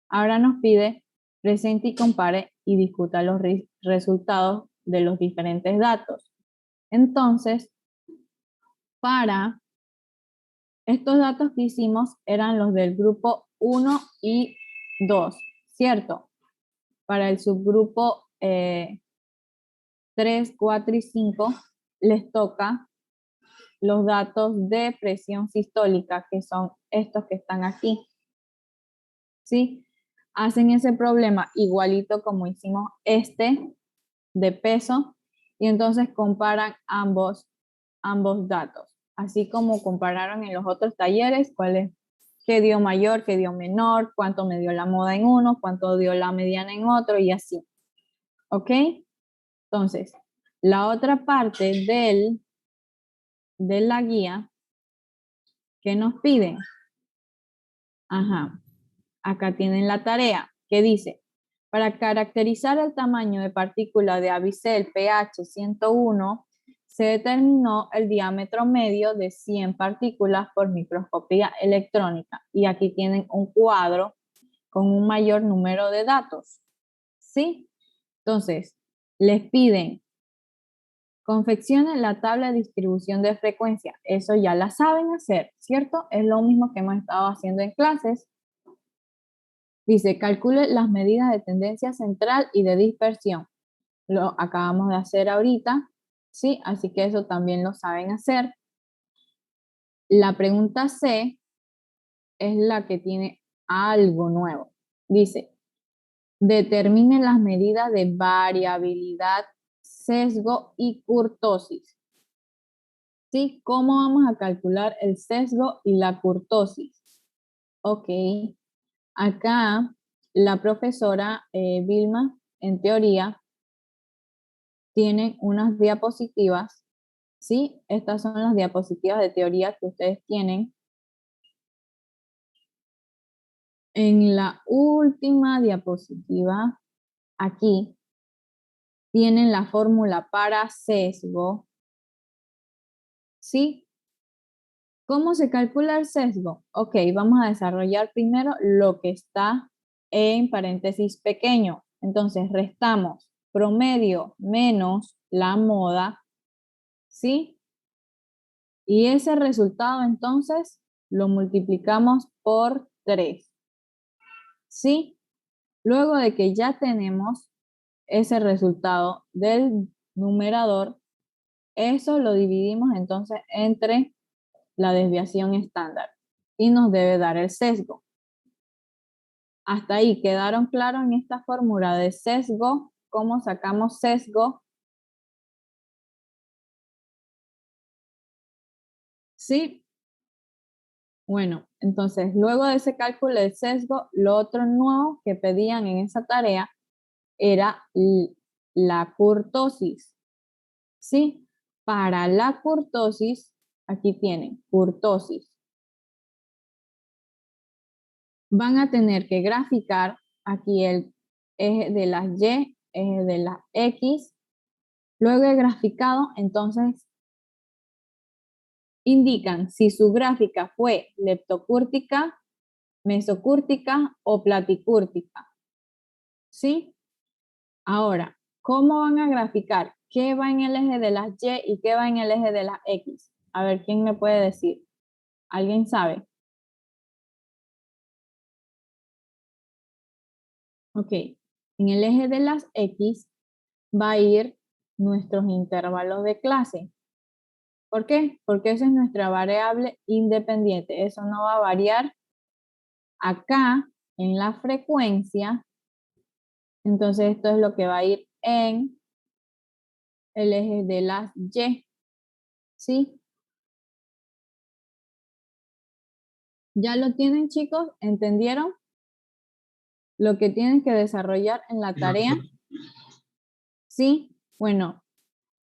Ahora nos pide presente y compare y discuta los resultados de los diferentes datos. Entonces, para estos datos que hicimos eran los del grupo 1 y 2, ¿cierto? Para el subgrupo 3, 4 y 5 les toca los datos de presión sistólica, que son estos que están aquí. ¿Sí? Hacen ese problema igualito como hicimos este de peso y entonces comparan ambos datos. Así como compararon en los otros talleres, qué dio mayor, qué dio menor, cuánto me dio la moda en uno, cuánto dio la mediana en otro y así. ¿Ok? Entonces, la otra parte de la guía que nos piden. Ajá. Acá tienen la tarea que dice, para caracterizar el tamaño de partícula de Avicel pH 101, se determinó el diámetro medio de 100 partículas por microscopía electrónica. Y aquí tienen un cuadro con un mayor número de datos. ¿Sí? Entonces, les piden, confeccionen la tabla de distribución de frecuencia. Eso ya la saben hacer, ¿cierto? Es lo mismo que hemos estado haciendo en clases. Dice, calcule las medidas de tendencia central y de dispersión. Lo acabamos de hacer ahorita, ¿sí? Así que eso también lo saben hacer. La pregunta C es la que tiene algo nuevo. Dice, determine las medidas de variabilidad, sesgo y kurtosis. ¿Sí? ¿Cómo vamos a calcular el sesgo y la kurtosis? Ok. Acá la profesora Vilma, en teoría, tiene unas diapositivas, ¿sí? Estas son las diapositivas de teoría que ustedes tienen. En la última diapositiva, aquí, tienen la fórmula para sesgo, ¿sí? ¿Cómo se calcula el sesgo? Ok, vamos a desarrollar primero lo que está en paréntesis pequeño. Entonces, restamos promedio menos la moda, ¿sí? Y ese resultado, entonces, lo multiplicamos por 3, ¿sí? Luego de que ya tenemos ese resultado del numerador, eso lo dividimos entonces entre la desviación estándar y nos debe dar el sesgo. Hasta ahí, ¿quedaron claros en esta fórmula de sesgo? ¿Cómo sacamos sesgo? ¿Sí? Bueno, entonces, luego de ese cálculo de sesgo, lo otro nuevo que pedían en esa tarea era la kurtosis. ¿Sí? Para la kurtosis, aquí tienen kurtosis. Van a tener que graficar aquí el eje de las Y, eje de las X. Luego de graficado, entonces, indican si su gráfica fue leptocúrtica, mesocúrtica o platicúrtica. ¿Sí? Ahora, ¿cómo van a graficar? ¿Qué va en el eje de las Y y qué va en el eje de las X? A ver, ¿quién me puede decir? ¿Alguien sabe? Ok, en el eje de las X va a ir nuestros intervalos de clase. ¿Por qué? Porque esa es nuestra variable independiente. Eso no va a variar acá en la frecuencia. Entonces esto es lo que va a ir en el eje de las Y. ¿Sí? ¿Ya lo tienen, chicos? ¿Entendieron? Lo que tienen que desarrollar en la tarea. ¿Sí? Bueno,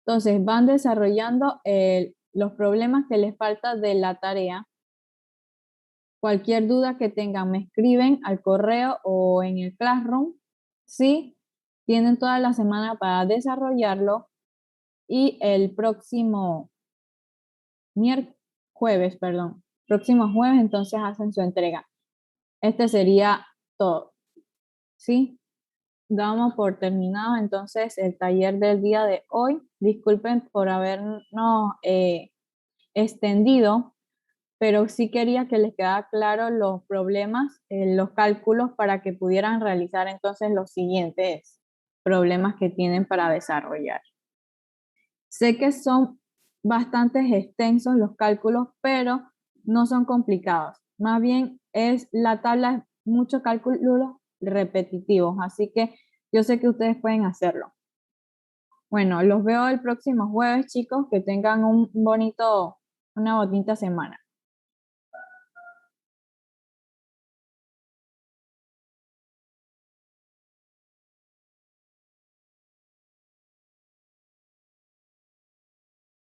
entonces van desarrollando los problemas que les falta de la tarea. Cualquier duda que tengan me escriben al correo o en el Classroom. ¿Sí? Tienen toda la semana para desarrollarlo y el próximo jueves, próximo jueves entonces hacen su entrega. Este sería todo. ¿Sí? Damos por terminado entonces el taller del día de hoy. Disculpen por habernos extendido, pero sí quería que les quedara claro los problemas, los cálculos para que pudieran realizar entonces los siguientes problemas que tienen para desarrollar. Sé que son bastante extensos los cálculos, pero no son complicados. Más bien es la tabla es muchos cálculos repetitivos, así que yo sé que ustedes pueden hacerlo. Bueno, los veo el próximo jueves, chicos, que tengan una bonita semana.